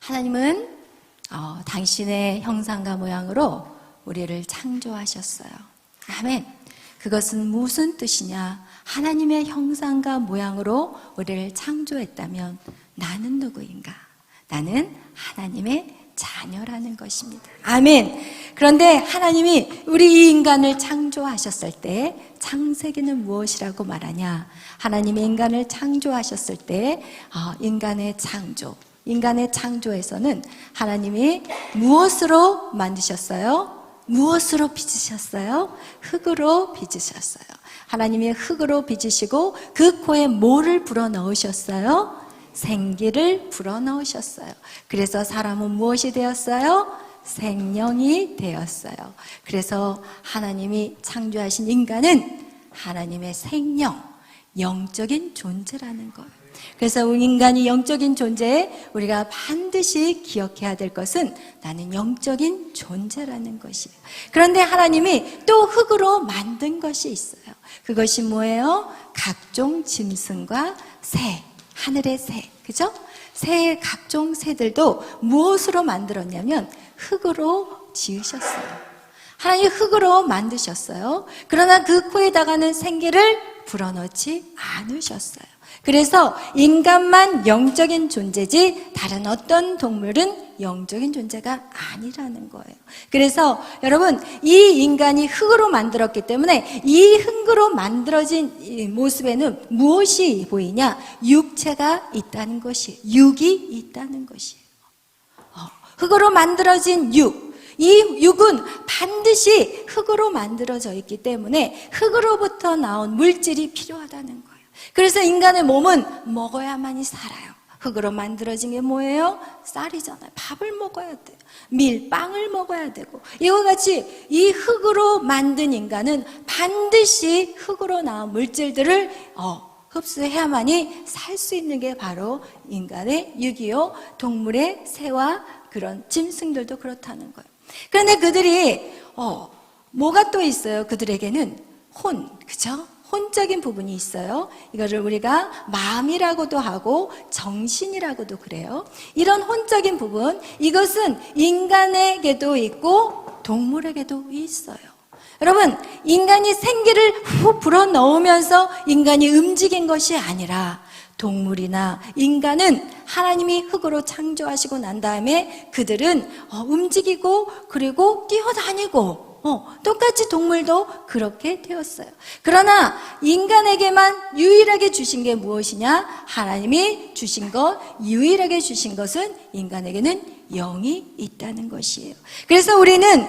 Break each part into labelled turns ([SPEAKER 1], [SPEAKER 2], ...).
[SPEAKER 1] 하나님은 당신의 형상과 모양으로 우리를 창조하셨어요. 아멘. 그것은 무슨 뜻이냐? 하나님의 형상과 모양으로 우리를 창조했다면 나는 누구인가? 나는 하나님의 자녀라는 것입니다. 아멘. 그런데 하나님이 우리 이 인간을 창조하셨을 때 창세기는 무엇이라고 말하냐? 하나님이 인간을 창조하셨을 때 인간의 창조에서는 하나님이 무엇으로 만드셨어요? 무엇으로 빚으셨어요? 흙으로 빚으셨어요. 하나님이 흙으로 빚으시고 그 코에 뭐를 불어넣으셨어요? 생기를 불어넣으셨어요. 그래서 사람은 무엇이 되었어요? 생명이 되었어요. 그래서 하나님이 창조하신 인간은 하나님의 생명, 영적인 존재라는 거예요. 그래서 인간이 영적인 존재에 우리가 반드시 기억해야 될 것은 나는 영적인 존재라는 것이에요. 그런데 하나님이 또 흙으로 만든 것이 있어요. 그것이 뭐예요? 각종 짐승과 새, 하늘의 새, 그죠? 새의 각종 새들도 무엇으로 만들었냐면 흙으로 지으셨어요. 하나님이 흙으로 만드셨어요. 그러나 그 코에다가는 생기를 불어넣지 않으셨어요. 그래서 인간만 영적인 존재지 다른 어떤 동물은 영적인 존재가 아니라는 거예요. 그래서 여러분, 이 인간이 흙으로 만들었기 때문에 이 흙으로 만들어진 이 모습에는 무엇이 보이냐? 육체가 있다는 것이에요. 육이 있다는 것이에요. 흙으로 만들어진 육. 이 육은 반드시 흙으로 만들어져 있기 때문에 흙으로부터 나온 물질이 필요하다는 거예요. 그래서 인간의 몸은 먹어야만이 살아요. 흙으로 만들어진 게 뭐예요? 쌀이잖아요. 밥을 먹어야 돼요. 밀빵을 먹어야 되고, 이와 같이 이 흙으로 만든 인간은 반드시 흙으로 나온 물질들을 흡수해야만이 살 수 있는 게 바로 인간의 육이요, 동물의 새와 그런 짐승들도 그렇다는 거예요. 그런데 그들이 뭐가 또 있어요? 그들에게는 그죠? 혼적인 부분이 있어요. 이거를 우리가 마음이라고도 하고 정신이라고도 그래요. 이런 혼적인 부분, 이것은 인간에게도 있고 동물에게도 있어요. 여러분, 인간이 생기를 후 불어넣으면서 인간이 움직인 것이 아니라 동물이나 인간은 하나님이 흙으로 창조하시고 난 다음에 그들은 움직이고 그리고 뛰어다니고 똑같이 동물도 그렇게 되었어요. 그러나 인간에게만 유일하게 주신 게 무엇이냐? 하나님이 주신 것, 유일하게 주신 것은 인간에게는 영이 있다는 것이에요. 그래서 우리는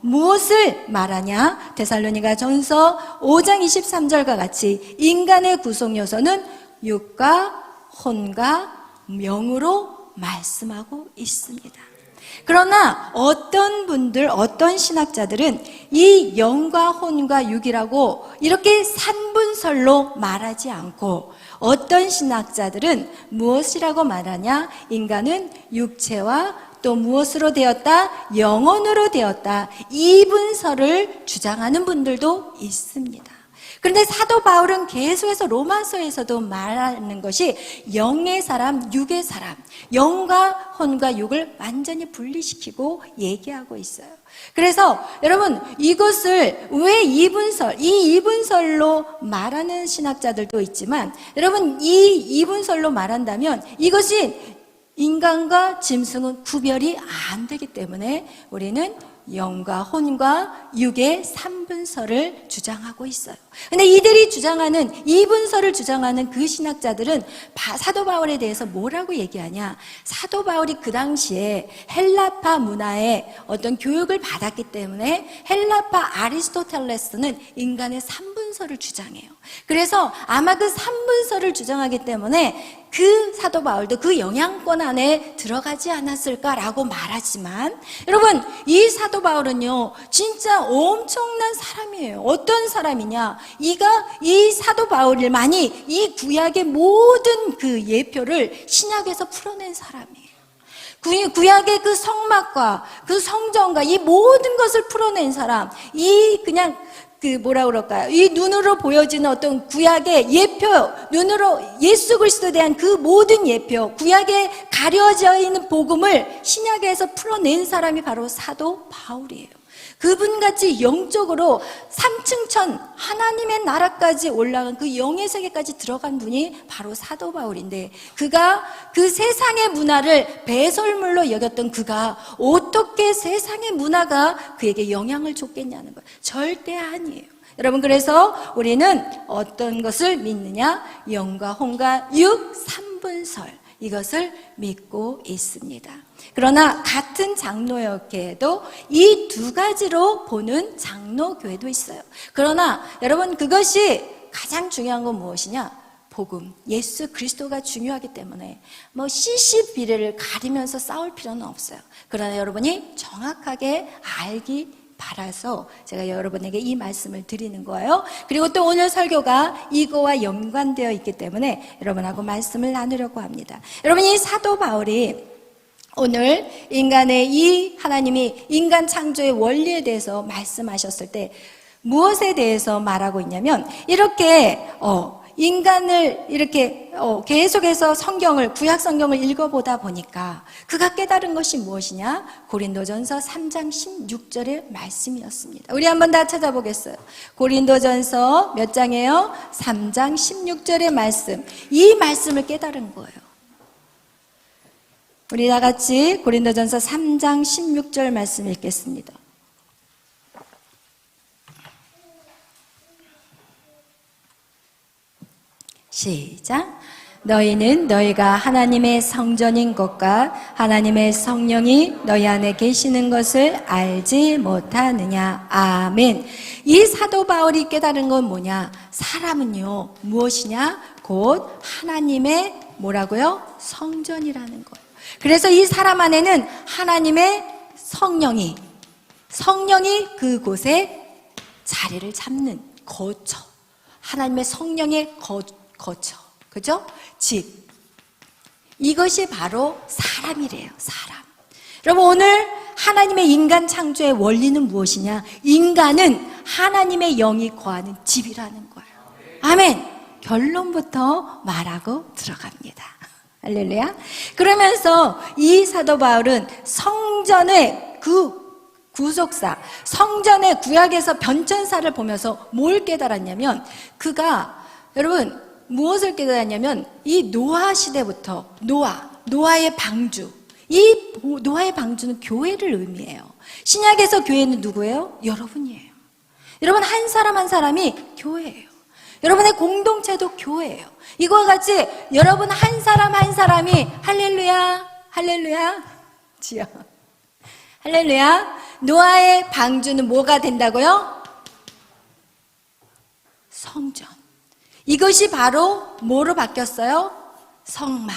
[SPEAKER 1] 무엇을 말하냐? 데살로니가 전서 5장 23절과 같이 인간의 구성 요소는 육과 혼과 영으로 말씀하고 있습니다. 그러나 어떤 신학자들은 이 영과 혼과 육이라고 이렇게 산분설로 말하지 않고, 어떤 신학자들은 무엇이라고 말하냐? 인간은 육체와 또 무엇으로 되었다? 영혼으로 되었다. 이분설을 주장하는 분들도 있습니다. 그런데 사도 바울은 계속해서 로마서에서도 말하는 것이 영의 사람, 육의 사람, 영과 혼과 육을 완전히 분리시키고 얘기하고 있어요. 그래서 여러분, 이것을 왜 이 이분설로 말하는 신학자들도 있지만, 여러분, 이 이분설로 말한다면 이것이 인간과 짐승은 구별이 안 되기 때문에 우리는 영과 혼과 육의 삼분설을 주장하고 있어요. 근데 이들이 주장하는 이분설을 주장하는 그 신학자들은 사도 바울에 대해서 뭐라고 얘기하냐? 사도 바울이 그 당시에 헬라파 문화의 어떤 교육을 받았기 때문에 헬라파 아리스토텔레스는 인간의 삼분설을 주장해요. 그래서 아마 그 삼분설을 주장하기 때문에 그 사도 바울도 그 영향권 안에 들어가지 않았을까라고 말하지만, 여러분, 이 사도 바울은요 진짜 엄청난 사람이에요. 어떤 사람이냐? 이 사도 바울만이 이 구약의 모든 그 예표를 신약에서 풀어낸 사람이에요. 구약의 그 성막과 그 성전과 이 모든 것을 풀어낸 사람, 이 그냥 뭐라 그럴까요? 이 눈으로 보여지는 어떤 구약의 예표, 눈으로 예수 그리스도에 대한 그 모든 예표, 구약에 가려져 있는 복음을 신약에서 풀어낸 사람이 바로 사도 바울이에요. 그분같이 영적으로 삼층천 하나님의 나라까지 올라간 그 영의 세계까지 들어간 분이 바로 사도 바울인데, 그가 그 세상의 문화를 배설물로 여겼던 그가 어떻게 세상의 문화가 그에게 영향을 줬겠냐는 거예요. 절대 아니에요. 여러분, 그래서 우리는 어떤 것을 믿느냐? 영과 혼과 육 삼분설, 이것을 믿고 있습니다. 그러나 같은 장로교회도 이 두 가지로 보는 장로교회도 있어요. 그러나 여러분, 그것이 가장 중요한 건 무엇이냐? 복음, 예수 그리스도가 중요하기 때문에 CC 비례를 가리면서 싸울 필요는 없어요. 그러나 여러분이 정확하게 알기 바라서 제가 여러분에게 이 말씀을 드리는 거예요. 그리고 또 오늘 설교가 이거와 연관되어 있기 때문에 여러분하고 말씀을 나누려고 합니다. 여러분, 이 사도 바울이 오늘 인간의 이 하나님이 인간 창조의 원리에 대해서 말씀하셨을 때 무엇에 대해서 말하고 있냐면, 이렇게 인간을 이렇게 계속해서 구약 성경을 읽어보다 보니까 그가 깨달은 것이 무엇이냐? 고린도전서 3장 16절의 말씀이었습니다. 우리 한번 다 찾아보겠어요. 고린도전서 몇 장이에요? 3장 16절의 말씀. 이 말씀을 깨달은 거예요. 우리 다 같이 고린도전서 3장 16절 말씀 읽겠습니다. 시작. 너희는 너희가 하나님의 성전인 것과 하나님의 성령이 너희 안에 계시는 것을 알지 못하느냐. 아멘. 이 사도 바울이 깨달은 건 뭐냐? 사람은요, 무엇이냐? 곧 하나님의 뭐라고요? 성전이라는 거예요. 그래서 이 사람 안에는 하나님의 성령이 그곳에 자리를 잡는 거처, 하나님의 성령의 거처, 그죠? 집. 이것이 바로 사람이래요. 사람. 여러분, 오늘 하나님의 인간 창조의 원리는 무엇이냐? 인간은 하나님의 영이 거하는 집이라는 거예요. 아멘. 결론부터 말하고 들어갑니다. 할렐루야. 그러면서 이 사도 바울은 성전의 그 구속사, 성전의 구약에서 변천사를 보면서 뭘 깨달았냐면, 그가 여러분 무엇을 깨달았냐면, 이 노아 시대부터 노아의 방주, 이 노아의 방주는 교회를 의미해요. 신약에서 교회는 누구예요? 여러분이에요. 여러분, 한 사람 한 사람이 교회예요. 여러분의 공동체도 교회예요. 이거와 같이 여러분 한 사람 한 사람이 할렐루야, 할렐루야, 지요. 할렐루야. 노아의 방주는 뭐가 된다고요? 성전. 이것이 바로 뭐로 바뀌었어요? 성막.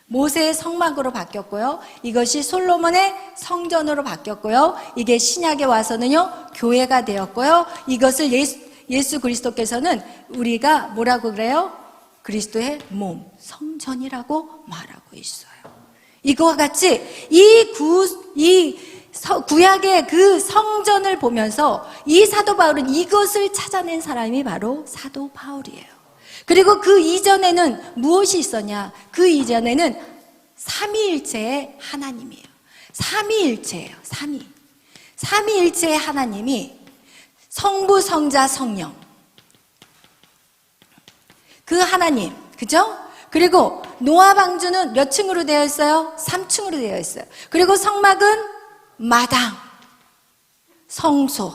[SPEAKER 1] 모세의 성막으로 바뀌었고요. 이것이 솔로몬의 성전으로 바뀌었고요. 이게 신약에 와서는요, 교회가 되었고요. 이것을 예수 그리스도께서는 우리가 뭐라고 그래요? 그리스도의 몸, 성전이라고 말하고 있어요. 이거와 같이 구약의 그 성전을 보면서 이 사도 바울은 이것을 찾아낸 사람이 바로 사도 바울이에요. 그리고 그 이전에는 무엇이 있었냐? 그 이전에는 삼위일체의 하나님이에요. 삼위일체예요. 삼위일체의 하나님이 성부, 성자, 성령. 그 하나님, 그죠? 그리고 노아 방주는 몇 층으로 되어 있어요? 3층으로 되어 있어요. 그리고 성막은 마당, 성소,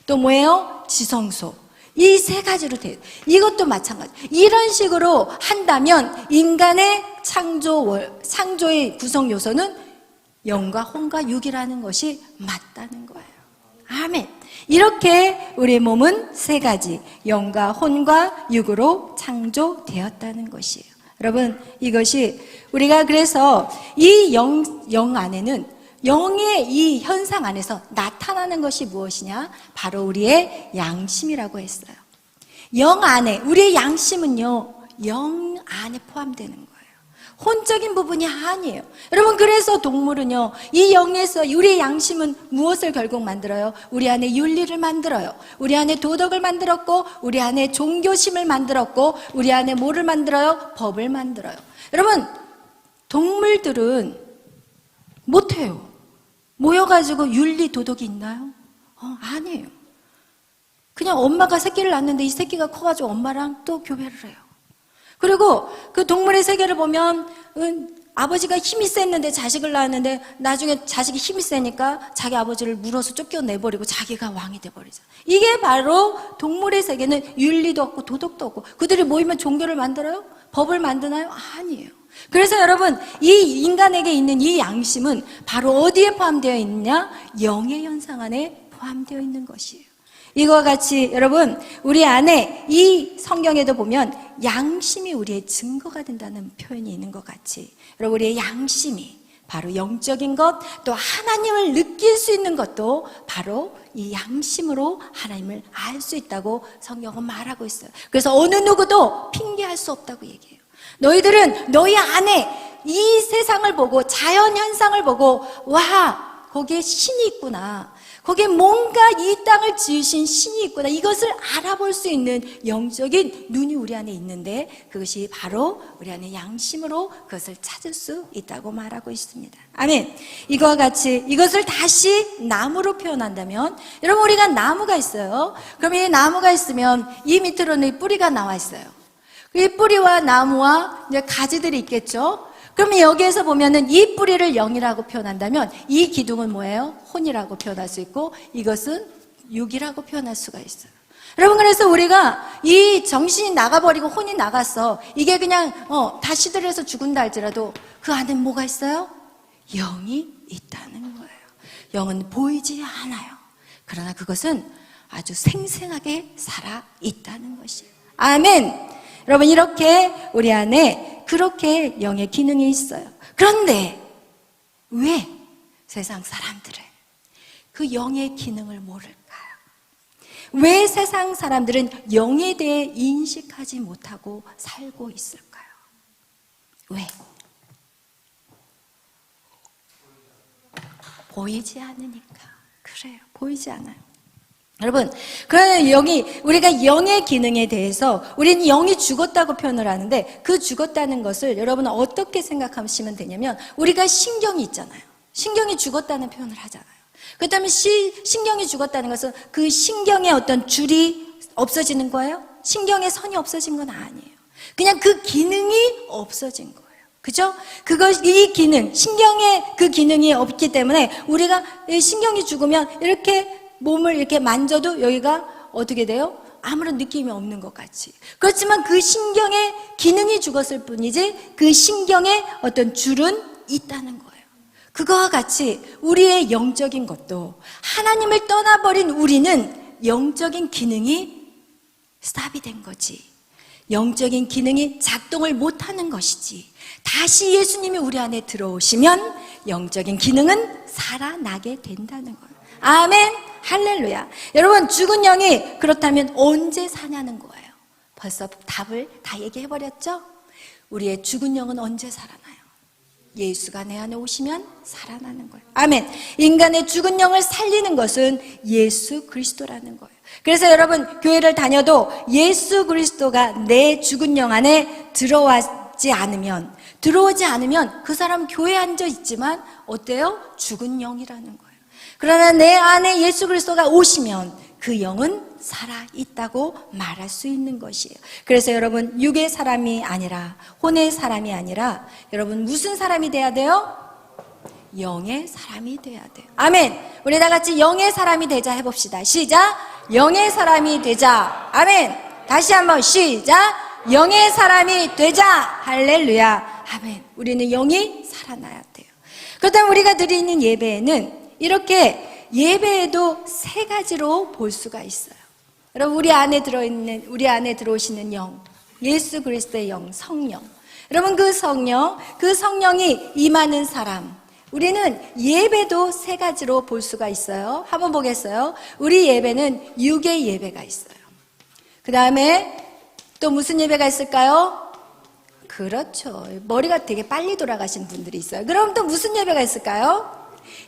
[SPEAKER 1] 또 뭐예요? 지성소. 이 세 가지로 돼요. 이것도 마찬가지. 이런 식으로 한다면 인간의 창조의 구성 요소는 영과 혼과 육이라는 것이 맞다는 거예요. 아멘. 이렇게 우리의 몸은 세 가지, 영과 혼과 육으로 창조되었다는 것이에요. 여러분, 이것이 우리가 그래서 이 영 안에는, 영의 이 현상 안에서 나타나는 것이 무엇이냐? 바로 우리의 양심이라고 했어요. 영 안에, 우리의 양심은요, 영 안에 포함되는 거예요. 혼적인 부분이 아니에요. 여러분, 그래서 동물은요, 이 영에서 우리의 양심은 무엇을 결국 만들어요? 우리 안에 윤리를 만들어요. 우리 안에 도덕을 만들었고, 우리 안에 종교심을 만들었고, 우리 안에 뭐를 만들어요? 법을 만들어요. 여러분, 동물들은 못해요. 모여가지고 윤리, 도덕이 있나요? 아니에요. 그냥 엄마가 새끼를 낳는데 이 새끼가 커가지고 엄마랑 또 교배를 해요. 그리고 그 동물의 세계를 보면 아버지가 힘이 셌는데 자식을 낳았는데 나중에 자식이 힘이 세니까 자기 아버지를 물어서 쫓겨내버리고 자기가 왕이 돼버리죠. 이게 바로 동물의 세계는 윤리도 없고 도덕도 없고, 그들이 모이면 종교를 만들어요? 법을 만드나요? 아니에요. 그래서 여러분, 이 인간에게 있는 이 양심은 바로 어디에 포함되어 있느냐? 영의 현상 안에 포함되어 있는 것이에요. 이거와 같이 여러분, 우리 안에 이 성경에도 보면 양심이 우리의 증거가 된다는 표현이 있는 것 같이, 여러분, 우리의 양심이 바로 영적인 것, 또 하나님을 느낄 수 있는 것도 바로 이 양심으로 하나님을 알 수 있다고 성경은 말하고 있어요. 그래서 어느 누구도 핑계할 수 없다고 얘기해요. 너희들은 너희 안에 이 세상을 보고, 자연 현상을 보고, 와, 거기에 신이 있구나, 거기에 뭔가 이 땅을 지으신 신이 있구나, 이것을 알아볼 수 있는 영적인 눈이 우리 안에 있는데, 그것이 바로 우리 안에 양심으로 그것을 찾을 수 있다고 말하고 있습니다. 아멘. 이거와 같이 이것을 다시 나무로 표현한다면, 여러분, 우리가 나무가 있어요. 그럼 이 나무가 있으면 이 밑으로는 뿌리가 나와 있어요. 이 뿌리와 나무와 이제 가지들이 있겠죠. 그러면 여기에서 보면은 이 뿌리를 영이라고 표현한다면 이 기둥은 뭐예요? 혼이라고 표현할 수 있고, 이것은 육이라고 표현할 수가 있어요. 여러분, 그래서 우리가 이 정신이 나가버리고 혼이 나갔어, 이게 그냥 다 시들해서 죽은다 할지라도 그 안에 뭐가 있어요? 영이 있다는 거예요. 영은 보이지 않아요. 그러나 그것은 아주 생생하게 살아 있다는 것이에요. 아멘. 여러분, 이렇게 우리 안에 그렇게 영의 기능이 있어요. 그런데 왜 세상 사람들은 그 영의 기능을 모를까요? 왜 세상 사람들은 영에 대해 인식하지 못하고 살고 있을까요? 왜? 보이지 않으니까. 그래요. 보이지 않아요. 여러분, 우리가 영의 기능에 대해서 우리는 영이 죽었다고 표현을 하는데, 그 죽었다는 것을 여러분은 어떻게 생각하시면 되냐면, 우리가 신경이 있잖아요. 신경이 죽었다는 표현을 하잖아요. 그렇다면 신경이 죽었다는 것은 그 신경의 어떤 줄이 없어지는 거예요? 신경의 선이 없어진 건 아니에요. 그냥 그 기능이 없어진 거예요. 그죠? 이 기능, 신경의 그 기능이 없기 때문에 우리가 신경이 죽으면 이렇게 몸을 이렇게 만져도 여기가 어떻게 돼요? 아무런 느낌이 없는 것 같이. 그렇지만 그 신경의 기능이 죽었을 뿐이지 그 신경의 어떤 줄은 있다는 거예요. 그거와 같이 우리의 영적인 것도, 하나님을 떠나버린 우리는 영적인 기능이 스탑이 된 거지, 영적인 기능이 작동을 못하는 것이지, 다시 예수님이 우리 안에 들어오시면 영적인 기능은 살아나게 된다는 거예요. 아멘. 할렐루야. 여러분, 죽은 영이 그렇다면 언제 사냐는 거예요. 벌써 답을 다 얘기해버렸죠? 우리의 죽은 영은 언제 살아나요? 예수가 내 안에 오시면 살아나는 거예요. 아멘. 인간의 죽은 영을 살리는 것은 예수 그리스도라는 거예요. 그래서 여러분, 교회를 다녀도 예수 그리스도가 내 죽은 영 안에 들어오지 않으면 그 사람 교회에 앉아 있지만 어때요? 죽은 영이라는 거예요. 그러나 내 안에 예수 그리스도가 오시면 그 영은 살아있다고 말할 수 있는 것이에요. 그래서 여러분, 육의 사람이 아니라, 혼의 사람이 아니라, 여러분 무슨 사람이 돼야 돼요? 영의 사람이 돼야 돼요. 아멘. 우리 다 같이 영의 사람이 되자 해봅시다. 시작. 영의 사람이 되자. 아멘. 다시 한번 시작. 영의 사람이 되자. 할렐루야. 아멘. 우리는 영이 살아나야 돼요. 그렇다면 우리가 드리는 예배에는 이렇게 예배에도 세 가지로 볼 수가 있어요. 여러분, 우리 안에 들어오시는 영, 예수 그리스도의 영, 성령. 여러분, 그 성령이 임하는 사람, 우리는 예배도 세 가지로 볼 수가 있어요. 한번 보겠어요. 우리 예배는 육의 예배가 있어요. 그 다음에 또 무슨 예배가 있을까요? 그렇죠. 머리가 되게 빨리 돌아가신 분들이 있어요. 그럼 또 무슨 예배가 있을까요?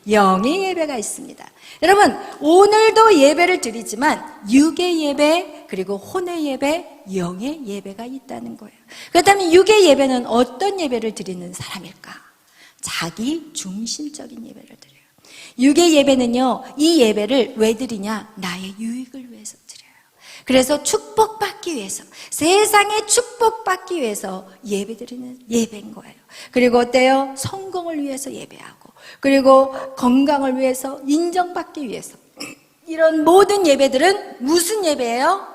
[SPEAKER 1] 영의 예배가 있습니다. 여러분, 오늘도 예배를 드리지만 육의 예배, 그리고 혼의 예배, 영의 예배가 있다는 거예요. 그렇다면 육의 예배는 어떤 예배를 드리는 사람일까? 자기 중심적인 예배를 드려요. 육의 예배는요, 이 예배를 왜 드리냐? 나의 유익을 위해서 드려요. 그래서 축복받기 위해서, 세상에 축복받기 위해서 예배드리는 예배인 거예요. 그리고 어때요? 성공을 위해서 예배하고, 그리고 건강을 위해서, 인정받기 위해서. 이런 모든 예배들은 무슨 예배예요?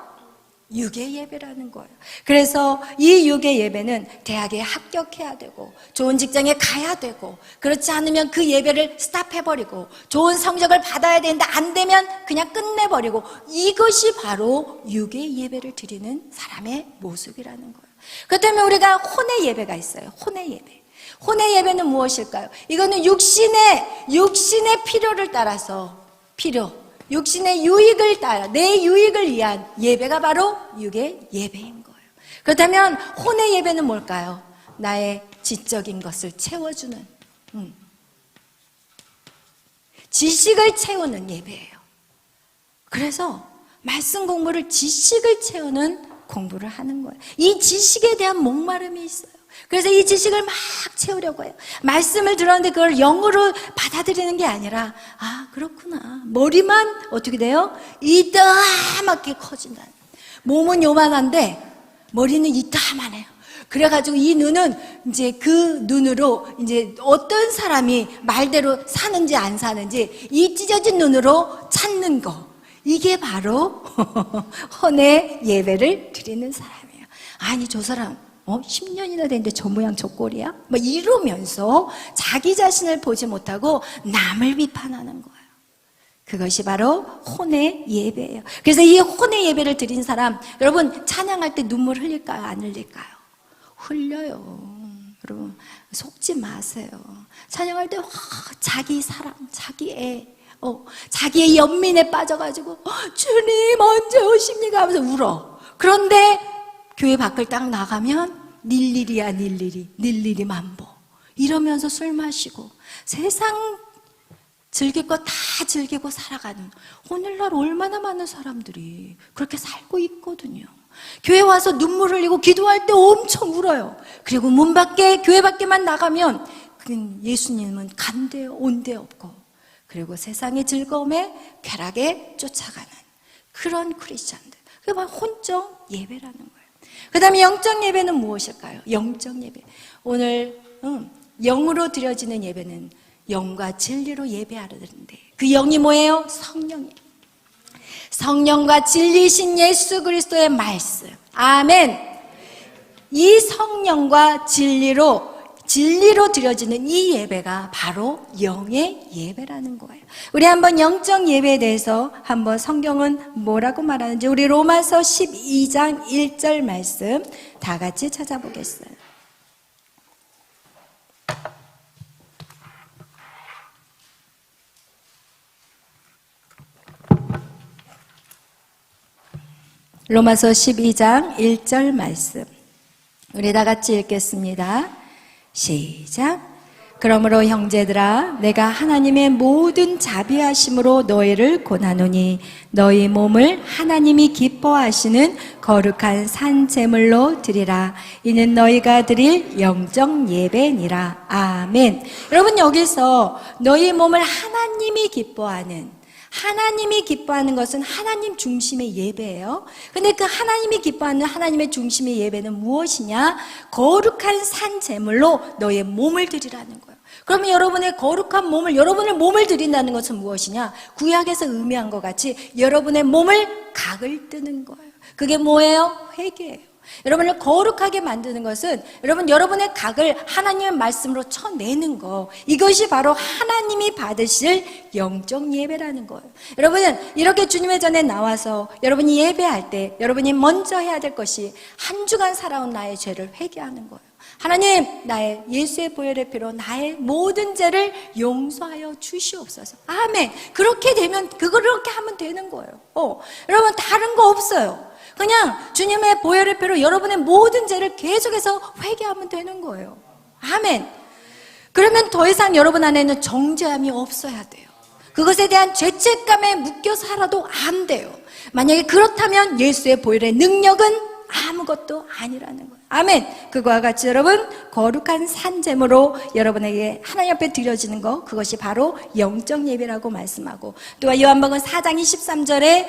[SPEAKER 1] 육의 예배라는 거예요. 그래서 이 육의 예배는 대학에 합격해야 되고, 좋은 직장에 가야 되고, 그렇지 않으면 그 예배를 스탑해버리고, 좋은 성적을 받아야 되는데 안 되면 그냥 끝내버리고, 이것이 바로 육의 예배를 드리는 사람의 모습이라는 거예요. 그렇다면 우리가 혼의 예배가 있어요. 혼의 예배. 혼의 예배는 무엇일까요? 이거는 육신의 필요를 따라서 육신의 유익을 따라, 내 유익을 위한 예배가 바로 육의 예배인 거예요. 그렇다면 혼의 예배는 뭘까요? 나의 지적인 것을 채워주는, 지식을 채우는 예배예요. 그래서 말씀 공부를, 지식을 채우는 공부를 하는 거예요. 이 지식에 대한 목마름이 있어요. 그래서 이 지식을 막 채우려고 해요. 말씀을 들었는데 그걸 영으로 받아들이는 게 아니라, 아, 그렇구나. 머리만 어떻게 돼요? 이따만하게 커진다. 몸은 요만한데 머리는 이따만해요. 그래가지고 이 눈은 이제 그 눈으로 이제 어떤 사람이 말대로 사는지 안 사는지 이 찢어진 눈으로 찾는 거. 이게 바로 혼의 예배를 드리는 사람이에요. 아니, 저 사람 10년이나 됐는데 저 모양 저 꼴이야? 뭐 이러면서 자기 자신을 보지 못하고 남을 비판하는 거예요. 그것이 바로 혼의 예배예요. 그래서 이 혼의 예배를 드린 사람, 여러분 찬양할 때 눈물 흘릴까요? 안 흘릴까요? 흘려요. 여러분 속지 마세요. 찬양할 때 자기 사랑, 자기 애, 자기의 연민에 빠져가지고 주님 언제 오십니까? 하면서 울어. 그런데 교회 밖을 딱 나가면 닐리리야 닐리리 만보 이러면서 술 마시고 세상 즐길 거 다 즐기고 살아가는, 오늘날 얼마나 많은 사람들이 그렇게 살고 있거든요. 교회 와서 눈물 흘리고 기도할 때 엄청 울어요. 그리고 문 밖에, 교회 밖에만 나가면 예수님은 간데 온데 없고, 그리고 세상의 즐거움에 쾌락에 쫓아가는 그런 크리스찬들, 그게 바로 혼적 예배라는 거예요. 그 다음에 영적 예배는 무엇일까요? 영적 예배, 오늘 영으로 드려지는 예배는 영과 진리로 예배하려는데, 그 영이 뭐예요? 성령이에요. 성령과 진리신 예수 그리스도의 말씀, 아멘. 이 성령과 진리로 드려지는 이 예배가 바로 영의 예배라는 거예요. 우리 한번 영적 예배에 대해서 한번 성경은 뭐라고 말하는지, 우리 로마서 12장 1절 말씀 다 같이 찾아보겠어요. 로마서 12장 1절 말씀 우리 다 같이 읽겠습니다. 시작. 그러므로 형제들아, 내가 하나님의 모든 자비하심으로 너희를 권하노니 너희 몸을 하나님이 기뻐하시는 거룩한 산 제물로 드리라. 이는 너희가 드릴 영적 예배니라. 아멘. 여러분, 여기서 너희 몸을 하나님이 기뻐하는 것은 하나님 중심의 예배예요. 근데 그 하나님이 기뻐하는 하나님의 중심의 예배는 무엇이냐? 거룩한 산 제물로 너의 몸을 드리라는 거예요. 그러면 여러분의 거룩한 몸을, 여러분의 몸을 드린다는 것은 무엇이냐? 구약에서 의미한 것 같이 여러분의 몸을 각을 뜨는 거예요. 그게 뭐예요? 회개예요. 여러분을 거룩하게 만드는 것은 여러분의 각을 하나님의 말씀으로 쳐내는 거, 이것이 바로 하나님이 받으실 영적 예배라는 거예요. 여러분은 이렇게 주님의 전에 나와서 여러분이 예배할 때 여러분이 먼저 해야 될 것이 한 주간 살아온 나의 죄를 회개하는 거예요. 하나님, 나의 예수의 보혈의 피로 나의 모든 죄를 용서하여 주시옵소서. 아멘. 그렇게 되면, 그렇게 하면 되는 거예요. 여러분, 다른 거 없어요. 그냥 주님의 보혈의 피로 여러분의 모든 죄를 계속해서 회개하면 되는 거예요. 아멘. 그러면 더 이상 여러분 안에는 정죄함이 없어야 돼요. 그것에 대한 죄책감에 묶여 살아도 안 돼요. 만약에 그렇다면 예수의 보혈의 능력은 아무것도 아니라는 거예요. 아멘. 그거와 같이 여러분, 거룩한 산제물로 여러분에게 하나님 앞에 드려지는 거, 그것이 바로 영적 예배라고 말씀하고, 또한 요한복음 4장 23절에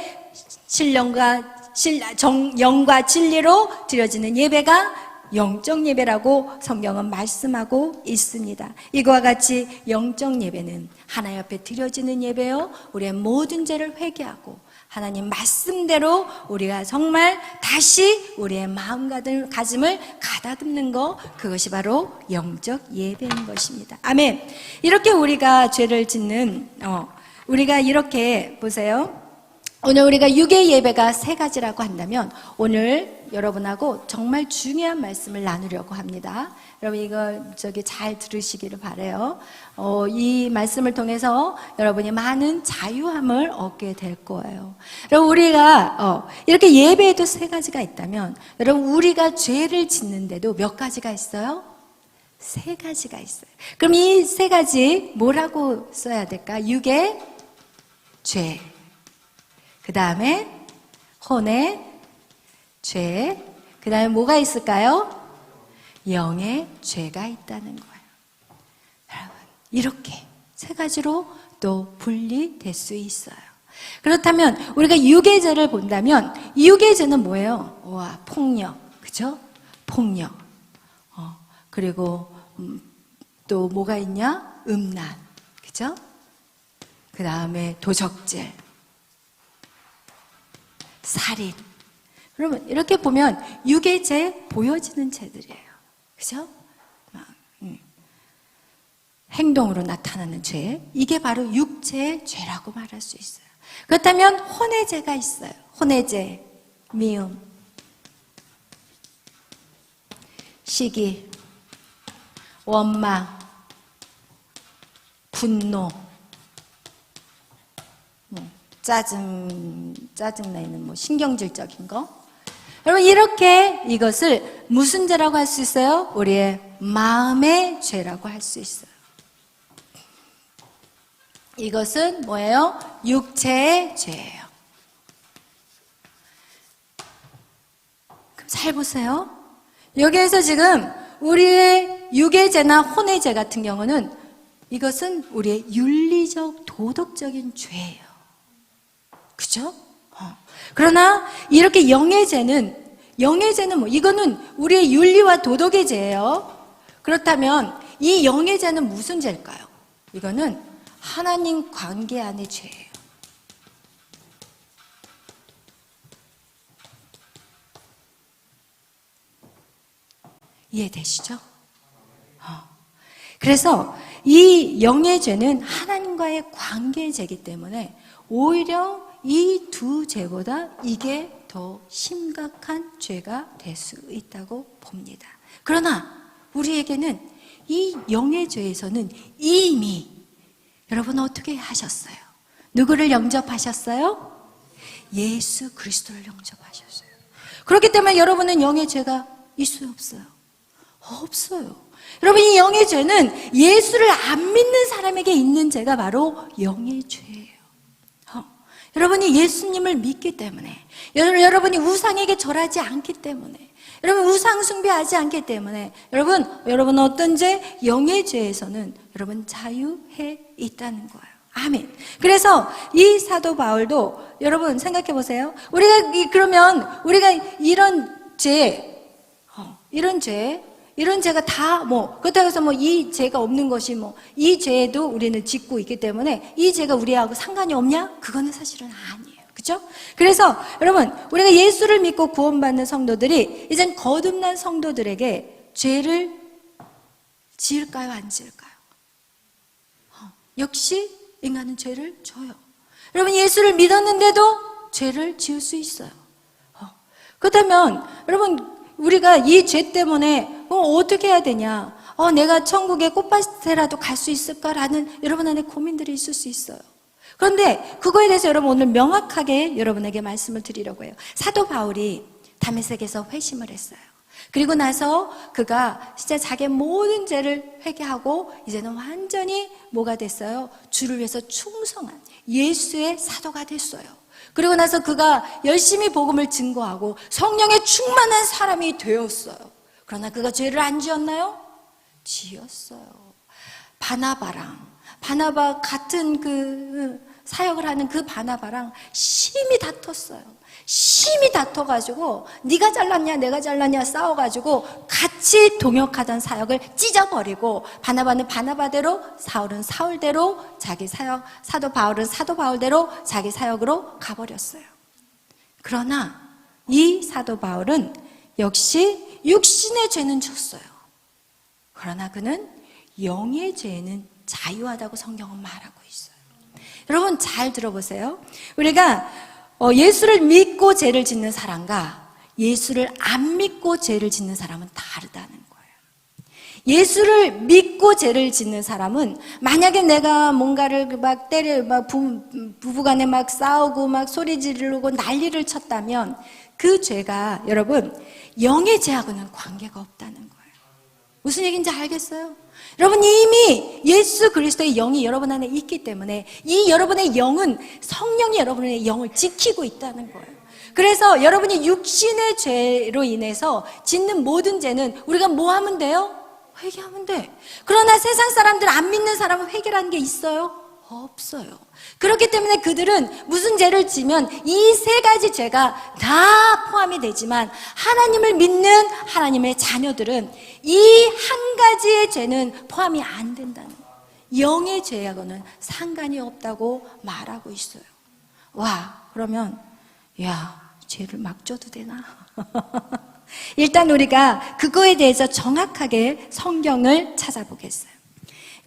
[SPEAKER 1] 영과 진리로 드려지는 예배가 영적 예배라고 성경은 말씀하고 있습니다. 이거와 같이 영적 예배는 하나님 앞에 드려지는 예배요, 우리의 모든 죄를 회개하고 하나님 말씀대로 우리가 정말 다시 우리의 마음가짐을 가다듬는 것, 그것이 바로 영적 예배인 것입니다. 아멘. 이렇게 우리가 죄를 짓는, 우리가 이렇게 보세요. 오늘 우리가 유괴 예배가 3가지라고 한다면 오늘 여러분하고 정말 중요한 말씀을 나누려고 합니다. 여러분 이거 잘 들으시기를 바라요. 이 말씀을 통해서 여러분이 많은 자유함을 얻게 될 거예요. 여러분 우리가 이렇게 예배에도 3가지가 있다면 여러분 우리가 죄를 짓는데도 몇 가지가 있어요? 3가지가 있어요. 그럼 이 3가지 뭐라고 써야 될까? 유괴, 죄, 그 다음에 혼의 죄, 그 다음에 뭐가 있을까요? 영의 죄가 있다는 거예요. 여러분 이렇게 3가지로 또 분리될 수 있어요. 그렇다면 우리가 유괴죄를 본다면 유괴죄는 뭐예요? 와, 폭력, 그죠? 폭력. 그리고 또 뭐가 있냐? 음란, 그죠? 그 다음에 도적질, 살인. 그러면 이렇게 보면 유괴죄 보여지는 죄들이에요. 그죠? 행동으로 나타나는 죄. 이게 바로 육체의 죄라고 말할 수 있어요. 그렇다면 혼의 죄가 있어요. 혼의 죄, 미움, 시기, 원망, 분노, 짜증내는 신경질적인 거. 여러분 이렇게 이것을 무슨 죄라고 할 수 있어요? 우리의 마음의 죄라고 할 수 있어요. 이것은 뭐예요? 육체의 죄예요. 그럼 잘 보세요. 여기에서 지금 우리의 유괴죄나 혼외죄 같은 경우는 이것은 우리의 윤리적 도덕적인 죄예요. 그죠? 그러나 이렇게 영예죄는 이거는 우리의 윤리와 도덕의 죄예요. 그렇다면 이 영예죄는 무슨 죄일까요? 이거는 하나님 관계 안의 죄예요. 이해되시죠? 그래서 이 영의 죄는 하나님과의 관계의 죄이기 때문에 오히려 이 두 죄보다 이게 더 심각한 죄가 될 수 있다고 봅니다. 그러나 우리에게는 이 영의 죄에서는 이미 여러분 어떻게 하셨어요? 누구를 영접하셨어요? 예수 그리스도를 영접하셨어요. 그렇기 때문에 여러분은 영의 죄가 있어요, 없어요? 없어요. 여러분 이 영의 죄는 예수를 안 믿는 사람에게 있는 죄가 바로 영의 죄예요. 여러분이 예수님을 믿기 때문에, 여러분이 우상에게 절하지 않기 때문에, 여러분 우상 숭배하지 않기 때문에 여러분 어떤 죄? 영의 죄에서는 여러분 자유해 있다는 거예요. 아멘. 그래서 이 사도 바울도 여러분 생각해 보세요. 그러면 우리가 이런 죄가 다 그렇다고 해서 이 죄가 없는 것이 이 죄도 우리는 짓고 있기 때문에 이 죄가 우리하고 상관이 없냐? 그거는 사실은 아니에요. 그죠? 그래서 여러분, 우리가 예수를 믿고 구원받는 성도들이 이젠 거듭난 성도들에게 죄를 지을까요? 안 지을까요? 역시 인간은 죄를 져요. 여러분, 예수를 믿었는데도 죄를 지을 수 있어요. 그렇다면 여러분, 우리가 이 죄 때문에 어떻게 해야 되냐? 내가 천국에 꽃밭에라도 갈 수 있을까라는 여러분 안에 고민들이 있을 수 있어요. 그런데 그거에 대해서 여러분 오늘 명확하게 여러분에게 말씀을 드리려고 해요. 사도 바울이 다메섹에서 회심을 했어요. 그리고 나서 그가 진짜 자기의 모든 죄를 회개하고 이제는 완전히 뭐가 됐어요? 주를 위해서 충성한 예수의 사도가 됐어요. 그리고 나서 그가 열심히 복음을 증거하고 성령에 충만한 사람이 되었어요. 그러나 그가 죄를 안 지었나요? 지었어요. 바나바 같은 그 사역을 하는 그 바나바랑 심히 다퉜어요. 심히 다퉈가지고 네가 잘났냐 내가 잘났냐 싸워가지고 같이 동역하던 사역을 찢어버리고 바나바는 바나바대로 사울은 사울대로 자기 사역, 사도 바울은 사도 바울대로 자기 사역으로 가버렸어요. 그러나 이 사도 바울은 역시 육신의 죄는 졌어요. 그러나 그는 영의 죄는 자유하다고 성경은 말하고 있어요. 여러분 잘 들어보세요. 우리가 예수를 믿고 죄를 짓는 사람과 예수를 안 믿고 죄를 짓는 사람은 다르다는 거예요. 예수를 믿고 죄를 짓는 사람은 만약에 내가 뭔가를 막 부부간에 막 싸우고 막 소리 지르고 난리를 쳤다면 그 죄가 여러분 영의 죄하고는 관계가 없다는 거예요. 무슨 얘기인지 알겠어요? 여러분 이미 예수 그리스도의 영이 여러분 안에 있기 때문에 이 여러분의 영은 성령이 여러분의 영을 지키고 있다는 거예요. 그래서 여러분이 육신의 죄로 인해서 짓는 모든 죄는 우리가 뭐 하면 돼요? 회개하면 돼. 그러나 세상 사람들 안 믿는 사람은 회개라는 게 있어요? 없어요. 그렇기 때문에 그들은 무슨 죄를 지면 이 세 가지 죄가 다 포함이 되지만 하나님을 믿는 하나님의 자녀들은 이 한 가지의 죄는 포함이 안 된다는 거예요. 영의 죄하고는 상관이 없다고 말하고 있어요. 와, 그러면 야, 죄를 막 져도 되나? 일단 우리가 그거에 대해서 정확하게 성경을 찾아보겠어요.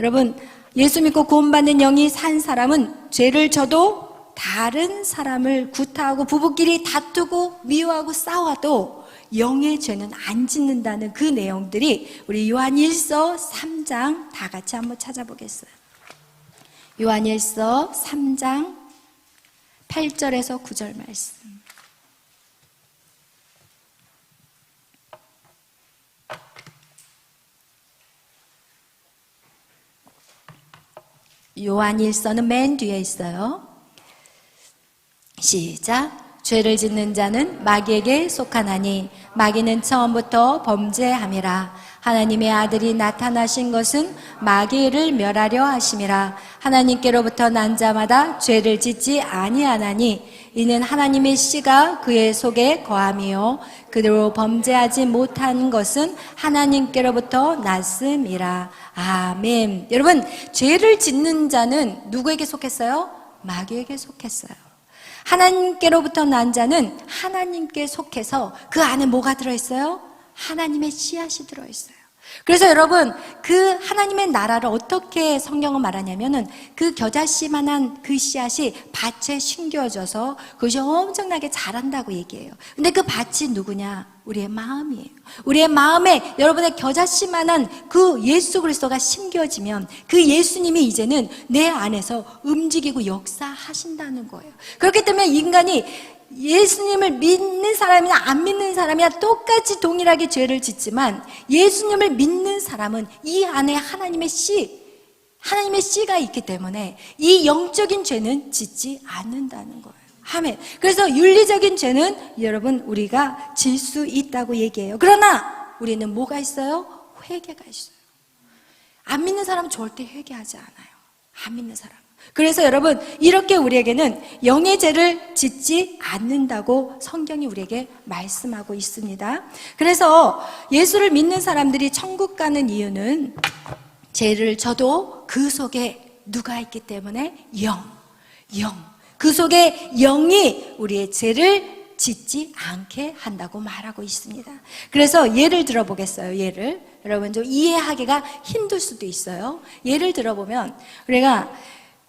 [SPEAKER 1] 여러분 예수 믿고 구원받는 영이 산 사람은 죄를 져도 다른 사람을 구타하고 부부끼리 다투고 미워하고 싸워도 영의 죄는 안 짓는다는 그 내용들이 우리 요한일서 3장 다 같이 한번 찾아보겠어요. 요한일서 3장 8절에서 9절 말씀. 요한일서는 맨 뒤에 있어요. 시작. 죄를 짓는 자는 마귀에게 속하나니 마귀는 처음부터 범죄함이라. 하나님의 아들이 나타나신 것은 마귀를 멸하려 하심이라. 하나님께로부터 난 자마다 죄를 짓지 아니하나니 이는 하나님의 씨가 그의 속에 거함이요 그대로 범죄하지 못한 것은 하나님께로부터 났음이라. 아멘. 여러분 죄를 짓는 자는 누구에게 속했어요? 마귀에게 속했어요. 하나님께로부터 난 자는 하나님께 속해서 그 안에 뭐가 들어있어요? 하나님의 씨앗이 들어있어요. 그래서 여러분 그 하나님의 나라를 어떻게 성경은 말하냐면은 그 겨자씨만한 그 씨앗이 밭에 심겨져서 그것이 엄청나게 자란다고 얘기해요. 근데 그 밭이 누구냐? 우리의 마음이에요. 우리의 마음에 여러분의 겨자씨만한 그 예수 그리스도가 심겨지면 그 예수님이 이제는 내 안에서 움직이고 역사하신다는 거예요. 그렇기 때문에 인간이 예수님을 믿는 사람이나 안 믿는 사람이나 똑같이 동일하게 죄를 짓지만 예수님을 믿는 사람은 이 안에 하나님의 씨가 있기 때문에 이 영적인 죄는 짓지 않는다는 거예요. 아멘. 그래서 윤리적인 죄는 여러분 우리가 질 수 있다고 얘기해요. 그러나 우리는 뭐가 있어요? 회개가 있어요. 안 믿는 사람은 절대 회개하지 않아요. 안 믿는 사람. 그래서 여러분 이렇게 우리에게는 영의 죄를 짓지 않는다고 성경이 우리에게 말씀하고 있습니다. 그래서 예수를 믿는 사람들이 천국 가는 이유는 죄를 져도 그 속에 누가 있기 때문에 영. 그 속에 영이 우리의 죄를 짓지 않게 한다고 말하고 있습니다. 그래서 예를 들어보겠어요. 여러분 좀 이해하기가 힘들 수도 있어요. 예를 들어보면 우리가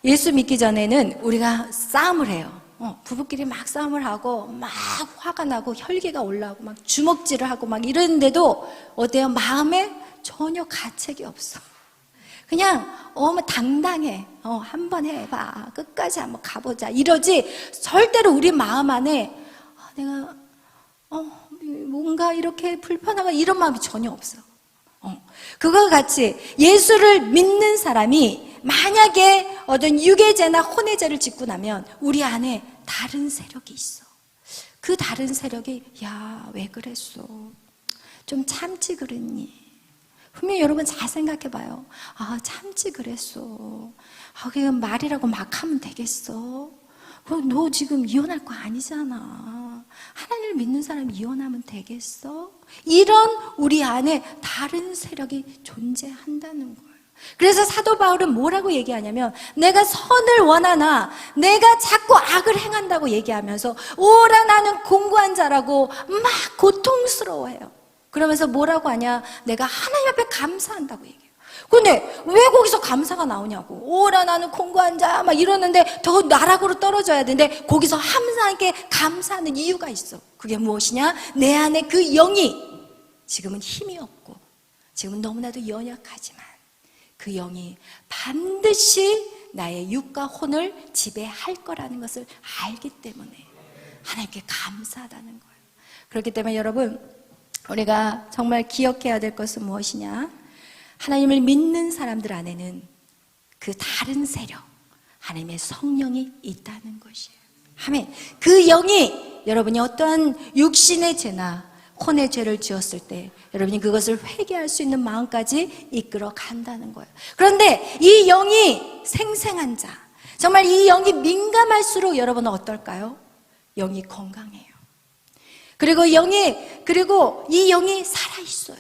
[SPEAKER 1] 예수 믿기 전에는 우리가 싸움을 해요. 부부끼리 막 싸움을 하고 막 화가 나고 혈기가 올라오고 막 주먹질을 하고 막 이러는데도 어때요? 마음에 전혀 가책이 없어. 그냥 당당해. 한번 해봐. 끝까지 한번 가보자. 이러지 절대로 우리 마음 안에 내가 뭔가 이렇게 불편하고 이런 마음이 전혀 없어. 그거와 같이 예수를 믿는 사람이 만약에 어떤 유괴죄나 혼외죄를 짓고 나면 우리 안에 다른 세력이 있어. 그 다른 세력이 야, 왜 그랬어? 좀 참지 그랬니? 분명히 여러분 잘 생각해봐요. 참지 그랬어. 그냥 말이라고 막 하면 되겠어? 너 지금 이혼할 거 아니잖아. 하나님을 믿는 사람이 이혼하면 되겠어? 이런 우리 안에 다른 세력이 존재한다는 거예요. 그래서 사도 바울은 뭐라고 얘기하냐면 내가 선을 원하나 내가 자꾸 악을 행한다고 얘기하면서 오라 나는 공고한 자라고 막 고통스러워해요. 그러면서 뭐라고 하냐? 내가 하나님 앞에 감사한다고 얘기해요. 근데 왜 거기서 감사가 나오냐고. 오라 나는 공고한 자 막 이러는데 더 나락으로 떨어져야 되는데 거기서 하나님께 감사하는 이유가 있어. 그게 무엇이냐? 내 안에 그 영이 지금은 힘이 없고 지금은 너무나도 연약하지만 그 영이 반드시 나의 육과 혼을 지배할 거라는 것을 알기 때문에 하나님께 감사하다는 거예요. 그렇기 때문에 여러분, 우리가 정말 기억해야 될 것은 무엇이냐? 하나님을 믿는 사람들 안에는 그 다른 세력, 하나님의 성령이 있다는 것이에요. 아멘. 그 영이 여러분이 어떠한 육신의 죄나 혼의 죄를 지었을 때 여러분이 그것을 회개할 수 있는 마음까지 이끌어 간다는 거예요. 그런데 이 영이 생생한 자, 정말 이 영이 민감할수록 여러분은 어떨까요? 영이 건강해요. 그리고 이 영이 살아있어요.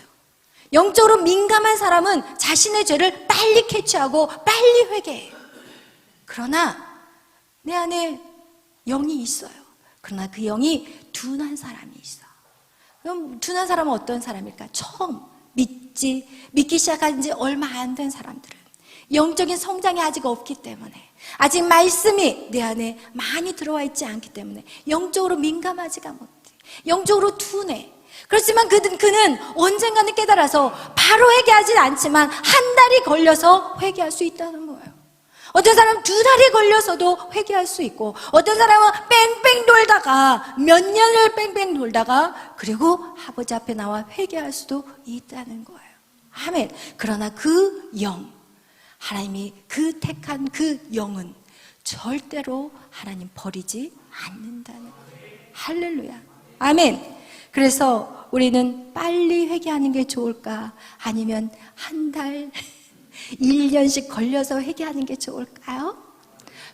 [SPEAKER 1] 영적으로 민감한 사람은 자신의 죄를 빨리 캐치하고 빨리 회개해요. 그러나 내 안에 영이 있어요. 그러나 그 영이 둔한 사람이 있어. 그럼 둔한 사람은 어떤 사람일까? 처음 믿기 시작한 지 얼마 안 된 사람들은 영적인 성장이 아직 없기 때문에, 아직 말씀이 내 안에 많이 들어와 있지 않기 때문에 영적으로 민감하지가 못해. 영적으로 둔해. 그렇지만 그는 언젠가는 깨달아서 바로 회개하진 않지만 한 달이 걸려서 회개할 수 있다는 거예요. 어떤 사람은 2달이 걸려서도 회개할 수 있고, 어떤 사람은 뺑뺑 돌다가 몇 년을 뺑뺑 돌다가 그리고 아버지 앞에 나와 회개할 수도 있다는 거예요. 아멘. 그러나 그 영, 하나님이 그 택한 그 영은 절대로 하나님 버리지 않는다는 거예요. 할렐루야. 아멘. 그래서 우리는 빨리 회개하는 게 좋을까? 아니면 한 달, 1년씩 걸려서 회개하는 게 좋을까요?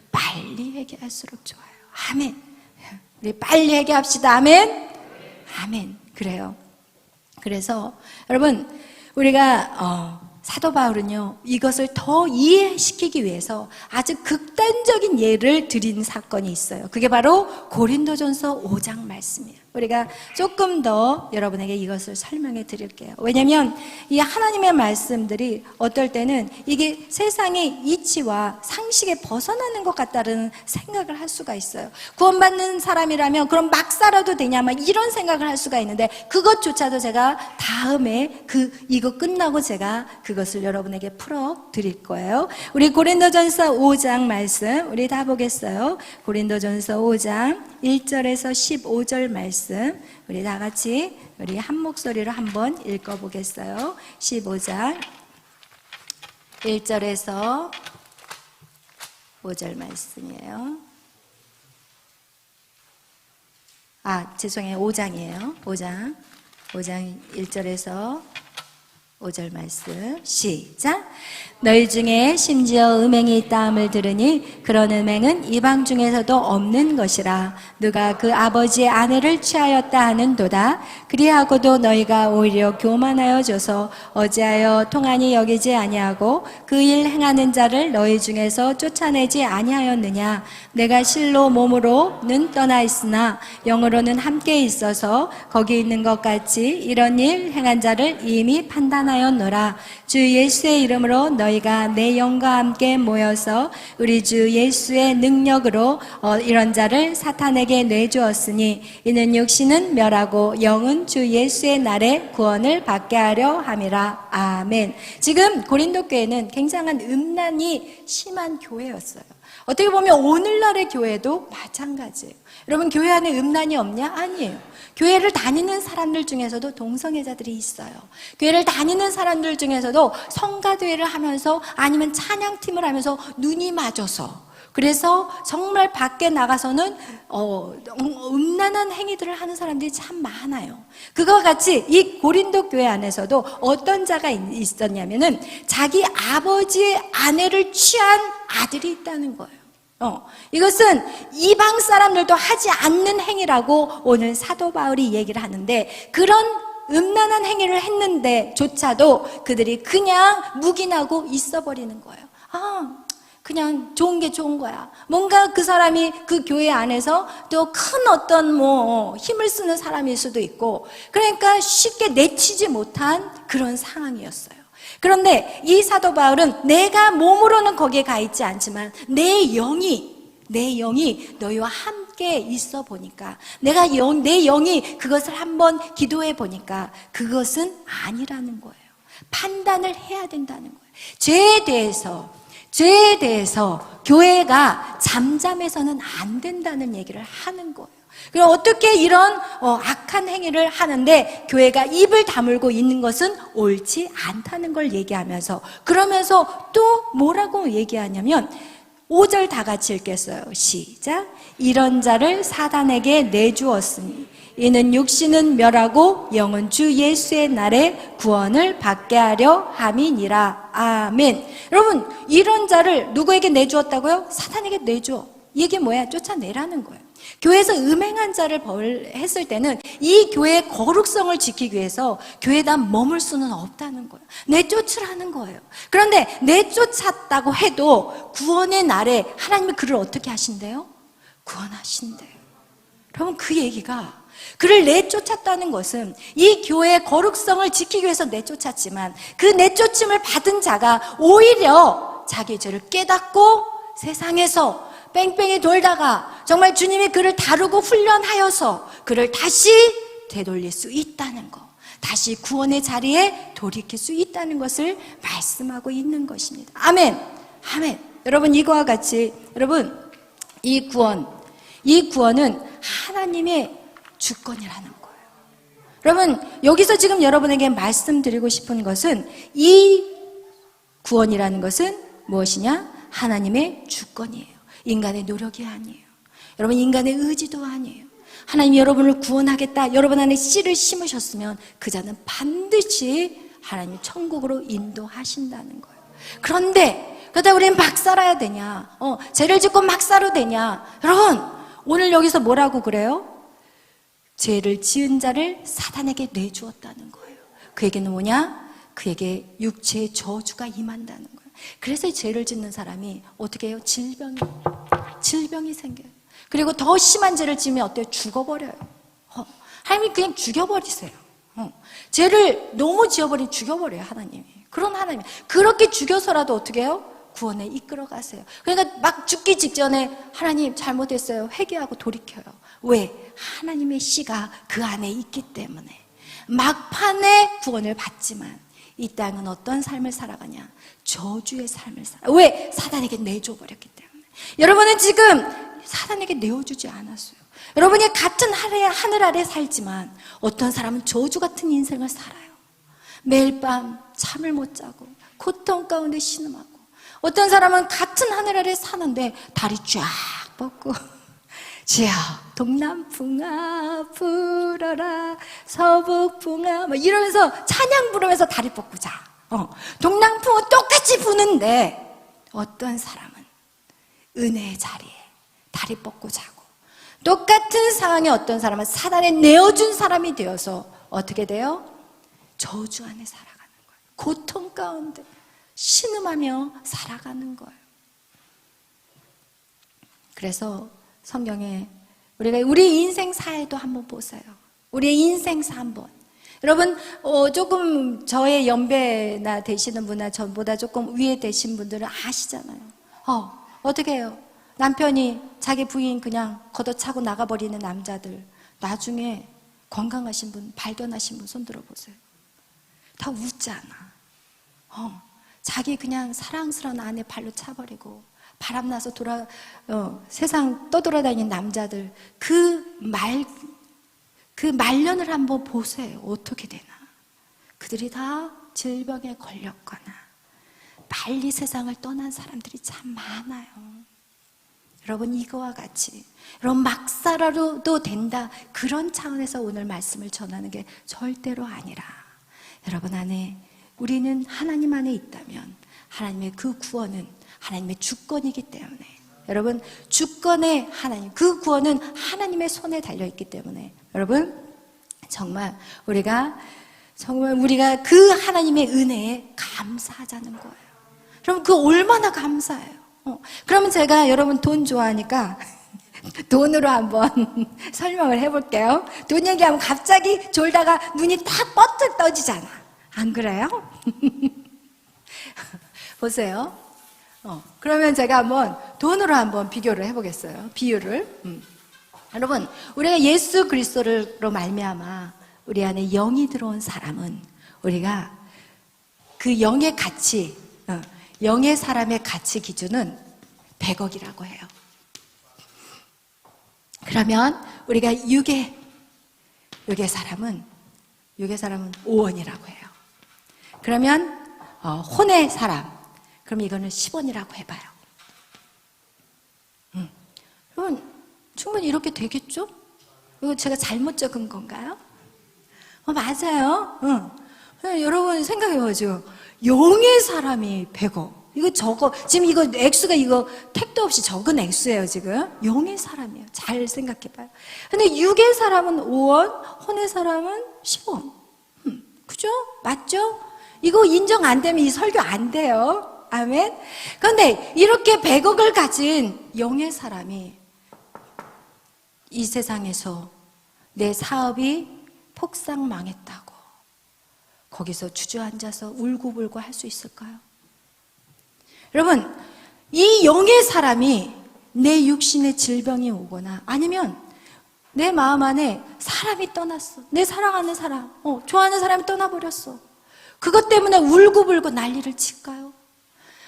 [SPEAKER 1] 빨리 회개할수록 좋아요. 아멘. 우리 빨리 회개합시다. 아멘. 아멘. 그래요. 그래서 여러분, 우리가 사도 바울은요, 이것을 더 이해시키기 위해서 아주 극단적인 예를 드린 사건이 있어요. 그게 바로 고린도전서 5장 말씀이에요. 우리가 조금 더 여러분에게 이것을 설명해 드릴게요. 왜냐하면 이 하나님의 말씀들이 어떨 때는 이게 세상의 이치와 상식에 벗어나는 것 같다는 생각을 할 수가 있어요. 구원받는 사람이라면 그럼 막 살아도 되냐, 막 이런 생각을 할 수가 있는데, 그것조차도 제가 다음에 이거 끝나고 제가 그것을 여러분에게 풀어 드릴 거예요. 우리 고린도전서 5장 말씀 우리 다 보겠어요. 고린도전서 5장 1절에서 15절 말씀 우리 다 같이 우리 한 목소리로 한번 읽어보겠어요. 15장 1절에서 5절 말씀이에요. 죄송해요. 5장이에요. 5장 1절에서 5절 말씀 시작. 너희 중에 심지어 음행이 있다함을 들으니 그런 음행은 이방 중에서도 없는 것이라. 누가 그 아버지의 아내를 취하였다 하는도다. 그리하고도 너희가 오히려 교만하여져서 어찌하여 통하니 여기지 아니하고 그 일 행하는 자를 너희 중에서 쫓아내지 아니하였느냐. 내가 실로 몸으로는 떠나 있으나 영으로는 함께 있어서 거기 있는 것 같이 이런 일 행한 자를 이미 판단하였느냐. 원하였노라. 주 예수의 이름으로 너희가 내 영과 함께 모여서 우리 주 예수의 능력으로 이런 자를 사탄에게 내주었으니 이는 육신은 멸하고 영은 주 예수의 날에 구원을 받게 하려 함이라. 아멘. 지금 고린도 교회는 굉장한 음란이 심한 교회였어요. 어떻게 보면 오늘날의 교회도 마찬가지예요. 여러분, 교회 안에 음란이 없냐? 아니에요. 교회를 다니는 사람들 중에서도 동성애자들이 있어요. 교회를 다니는 사람들 중에서도 성가대회를 하면서 아니면 찬양팀을 하면서 눈이 맞아서, 그래서 정말 밖에 나가서는 음란한 행위들을 하는 사람들이 참 많아요. 그거와 같이 이 고린도 교회 안에서도 어떤 자가 있었냐면은 자기 아버지의 아내를 취한 아들이 있다는 거예요. 이것은 이방 사람들도 하지 않는 행위라고 오늘 사도 바울이 얘기를 하는데, 그런 음란한 행위를 했는데조차도 그들이 그냥 묵인하고 있어버리는 거예요. 그냥 좋은 게 좋은 거야. 뭔가 그 사람이 그 교회 안에서 또 큰 어떤 힘을 쓰는 사람일 수도 있고, 그러니까 쉽게 내치지 못한 그런 상황이었어요. 그런데 이 사도 바울은 내가 몸으로는 거기에 가 있지 않지만 내 영이 너희와 함께 있어 보니까, 내 영이 그것을 한번 기도해 보니까 그것은 아니라는 거예요. 판단을 해야 된다는 거예요. 죄에 대해서 교회가 잠잠해서는 안 된다는 얘기를 하는 거예요. 그럼 어떻게 이런 악한 행위를 하는데 교회가 입을 다물고 있는 것은 옳지 않다는 걸 얘기하면서, 그러면서 또 뭐라고 얘기하냐면 5절 다 같이 읽겠어요. 시작. 이런 자를 사단에게 내주었으니 이는 육신은 멸하고 영은 주 예수의 날에 구원을 받게 하려 함이니라. 아멘. 여러분, 이런 자를 누구에게 내주었다고요? 사탄에게 내주어. 이게 뭐야? 쫓아내라는 거예요. 교회에서 음행한 자를 벌했을 때는 이 교회의 거룩성을 지키기 위해서 교회에다 머물 수는 없다는 거예요. 내쫓으라는 거예요. 그런데 내쫓았다고 해도 구원의 날에 하나님이 그를 어떻게 하신대요? 구원하신대요. 여러분, 그 얘기가, 그를 내쫓았다는 것은 이 교회의 거룩성을 지키기 위해서 내쫓았지만 그 내쫓음을 받은 자가 오히려 자기 죄를 깨닫고 세상에서 뺑뺑이 돌다가 정말 주님이 그를 다루고 훈련하여서 그를 다시 되돌릴 수 있다는 것, 다시 구원의 자리에 돌이킬 수 있다는 것을 말씀하고 있는 것입니다. 아멘. 아멘. 여러분, 이거와 같이 여러분, 이 구원은 하나님의 주권이라는 거예요. 여러분, 여기서 지금 여러분에게 말씀드리고 싶은 것은 이 구원이라는 것은 무엇이냐? 하나님의 주권이에요. 인간의 노력이 아니에요. 여러분, 인간의 의지도 아니에요. 하나님이 여러분을 구원하겠다, 여러분 안에 씨를 심으셨으면 그 자는 반드시 하나님 천국으로 인도하신다는 거예요. 그런데 그러다 우리는 막 살아야 되냐? 죄를 짓고 막 살아도 되냐? 여러분, 오늘 여기서 뭐라고 그래요? 죄를 지은 자를 사단에게 내주었다는 거예요. 그 얘기는 뭐냐? 그에게 육체의 저주가 임한다는 거예요. 그래서 죄를 짓는 사람이 어떻게 해요? 질병이 생겨요. 그리고 더 심한 죄를 지으면 어때요? 죽어버려요. 하나님이 그냥 죽여버리세요. 죄를 너무 지어버리면 죽여버려요, 하나님이. 그런 하나님. 그렇게 죽여서라도 어떻게 해요? 구원에 이끌어 가세요. 그러니까 막 죽기 직전에 하나님 잘못했어요, 회개하고 돌이켜요. 왜? 하나님의 씨가 그 안에 있기 때문에. 막판에 구원을 받지만 이 땅은 어떤 삶을 살아가냐? 저주의 삶을 살아. 왜? 사단에게 내줘버렸기 때문에. 여러분은 지금 사단에게 내어주지 않았어요. 여러분이 같은 하늘 아래 살지만 어떤 사람은 저주 같은 인생을 살아요. 매일 밤 잠을 못 자고 고통 가운데 신음하고, 어떤 사람은 같은 하늘 아래 사는데 다리 쫙 뻗고 지야 동남풍아 불어라 서북풍아 막 이러면서 찬양 부르면서 다리 뻗고 자. 동남풍은 똑같이 부는데 어떤 사람은 은혜의 자리에 다리 뻗고 자고, 똑같은 상황에 어떤 사람은 사단에 내어준 사람이 되어서 어떻게 돼요? 저주 안에 살아가는 거예요. 고통 가운데 신음하며 살아가는 거예요. 그래서 성경에 우리가 우리 인생사에도 한번 보세요. 우리의 인생사 한번. 여러분, 조금 저의 연배나 되시는 분이나 전보다 조금 위에 되신 분들은 아시잖아요. 어떻게 해요? 남편이 자기 부인 그냥 걷어차고 나가버리는 남자들, 나중에 건강하신 분, 발견하신 분 손 들어보세요. 다 웃잖아. 자기 그냥 사랑스러운 아내 발로 차버리고 바람나서 세상 떠돌아다니는 남자들, 그 말년을 한번 보세요. 어떻게 되나. 그들이 다 질병에 걸렸거나 빨리 세상을 떠난 사람들이 참 많아요. 여러분, 이거와 같이 여러분 막 살아도 된다, 그런 차원에서 오늘 말씀을 전하는 게 절대로 아니라, 여러분 안에, 우리는 하나님 안에 있다면 하나님의 그 구원은 하나님의 주권이기 때문에, 여러분 주권의 하나님, 그 구원은 하나님의 손에 달려있기 때문에, 여러분 정말 우리가 그 하나님의 은혜에 감사하자는 거예요. 그럼 그 얼마나 감사해요. 그러면 제가, 여러분 돈 좋아하니까 돈으로 한번 설명을 해볼게요. 돈 얘기하면 갑자기 졸다가 눈이 딱 뻗뜩 떠지잖아. 안 그래요? 보세요. 그러면 제가 한번 돈으로 한번 비교를 해보겠어요. 비유를. 여러분, 우리가 예수 그리스도로 말미암아 우리 안에 영이 들어온 사람은, 우리가 그 영의 가치, 영의 사람의 가치 기준은 100억이라고 해요. 그러면 우리가 육의 사람은 5원이라고 해요. 그러면 혼의 사람, 그럼 이거는 10원이라고 해봐요. 여러분 충분히 이렇게 되겠죠? 이거 제가 잘못 적은 건가요? 맞아요. 여러분 생각해보죠. 영의 사람이 100억. 지금 이거 액수가 택도 없이 적은 액수예요, 지금. 영의 사람이에요. 잘 생각해봐요. 근데 육의 사람은 5원, 혼의 사람은 10원. 그죠? 맞죠? 이거 인정 안 되면 이 설교 안 돼요. 아멘? 그런데 이렇게 100억을 가진 영의 사람이 이 세상에서 내 사업이 폭삭 망했다고 거기서 주저앉아서 울고불고 할 수 있을까요? 여러분, 이 영의 사람이 내 육신의 질병이 오거나, 아니면 내 마음 안에 사람이 떠났어. 내 사랑하는 사람, 좋아하는 사람이 떠나버렸어. 그것 때문에 울고불고 난리를 칠까요?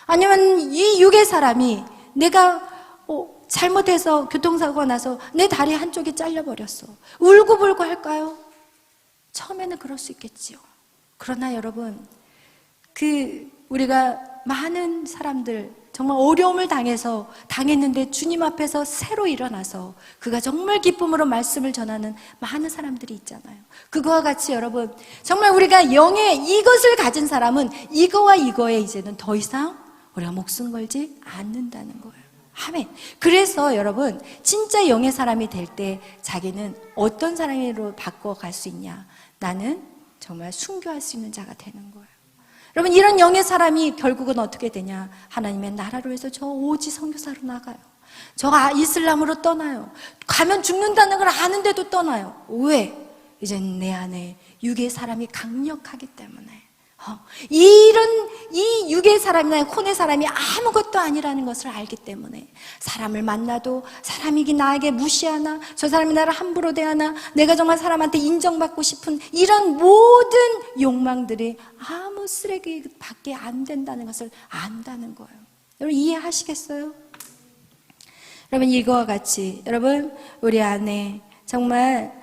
[SPEAKER 1] 아니면 이 육의 사람이 내가 잘못해서 교통사고가 나서 내 다리 한쪽이 잘려버렸어. 울고불고 할까요? 처음에는 그럴 수 있겠지요. 그러나 여러분, 우리가 많은 사람들 정말 어려움을 당했는데 주님 앞에서 새로 일어나서 그가 정말 기쁨으로 말씀을 전하는 많은 사람들이 있잖아요. 그거와 같이 여러분, 정말 우리가 영의 이것을 가진 사람은 이거와 이거에 이제는 더 이상 우리가 목숨 걸지 않는다는 거예요. 아멘. 그래서 여러분, 진짜 영의 사람이 될 때 자기는 어떤 사람으로 바꿔갈 수 있냐? 나는 정말 순교할 수 있는 자가 되는 거예요. 여러분, 이런 영의 사람이 결국은 어떻게 되냐? 하나님의 나라로 해서 저 오지 선교사로 나가요. 저 이슬람으로 떠나요. 가면 죽는다는 걸 아는데도 떠나요. 왜? 이제 내 안에 육의 사람이 강력하기 때문에. 이 육의 사람이나 혼의 사람이 아무것도 아니라는 것을 알기 때문에, 사람을 만나도 사람이 나에게 무시하나, 저 사람이 나를 함부로 대하나, 내가 정말 사람한테 인정받고 싶은 이런 모든 욕망들이 아무 쓰레기밖에 안 된다는 것을 안다는 거예요. 여러분 이해하시겠어요? 여러분, 이거와 같이 여러분 우리 안에 정말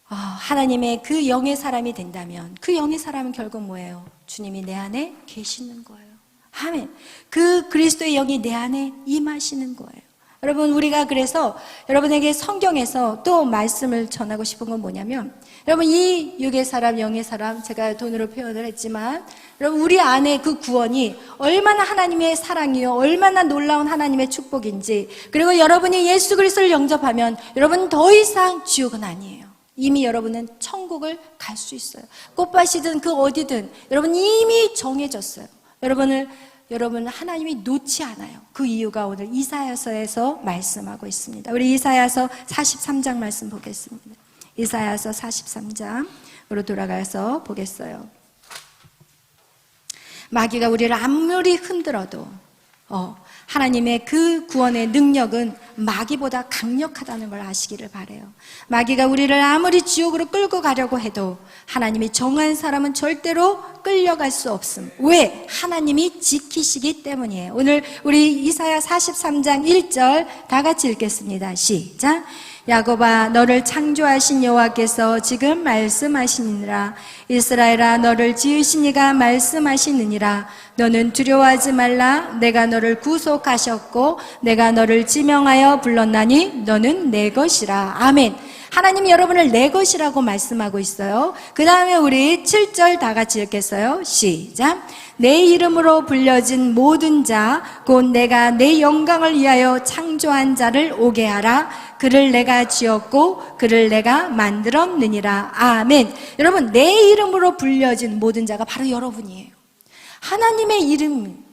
[SPEAKER 1] 하나님의 그 영의 사람이 된다면, 그 영의 사람은 결국 뭐예요? 주님이 내 안에 계시는 거예요. 아멘. 그 그리스도의 영이 내 안에 임하시는 거예요. 여러분, 우리가 그래서 여러분에게 성경에서 또 말씀을 전하고 싶은 건 뭐냐면, 여러분 이 육의 사람, 영의 사람, 제가 돈으로 표현을 했지만, 여러분 우리 안에 그 구원이 얼마나 하나님의 사랑이요, 얼마나 놀라운 하나님의 축복인지, 그리고 여러분이 예수 그리스도를 영접하면 여러분 더 이상 지옥은 아니에요. 이미 여러분은 천국을 갈 수 있어요. 꽃밭이든 그 어디든 여러분 이미 정해졌어요. 여러분은 하나님이 놓지 않아요. 그 이유가 오늘 이사야서에서 말씀하고 있습니다. 우리 이사야서 43장 말씀 보겠습니다. 이사야서 43장 돌아가서 보겠어요. 마귀가 우리를 아무리 흔들어도 하나님의 그 구원의 능력은 마귀보다 강력하다는 걸 아시기를 바라요. 마귀가 우리를 아무리 지옥으로 끌고 가려고 해도 하나님이 정한 사람은 절대로 끌려갈 수 없음. 왜? 하나님이 지키시기 때문이에요. 오늘 우리 이사야 43장 1절 다 같이 읽겠습니다. 시작. 야곱아, 너를 창조하신 여호와께서 지금 말씀하시니라. 이스라엘아, 너를 지으신 이가 말씀하시느니라. 너는 두려워하지 말라. 내가 너를 구속하셨고 내가 너를 지명하여 불렀나니 너는 내 것이라. 아멘. 하나님이 여러분을 내 것이라고 말씀하고 있어요. 그 다음에 우리 7절 다 같이 읽겠어요. 시작. 내 이름으로 불려진 모든 자 곧 내가 내 영광을 위하여 창조한 자를 오게 하라. 그를 내가 지었고 그를 내가 만들었느니라. 아멘. 여러분, 내 이름으로 불려진 모든 자가 바로 여러분이에요. 하나님의 이름.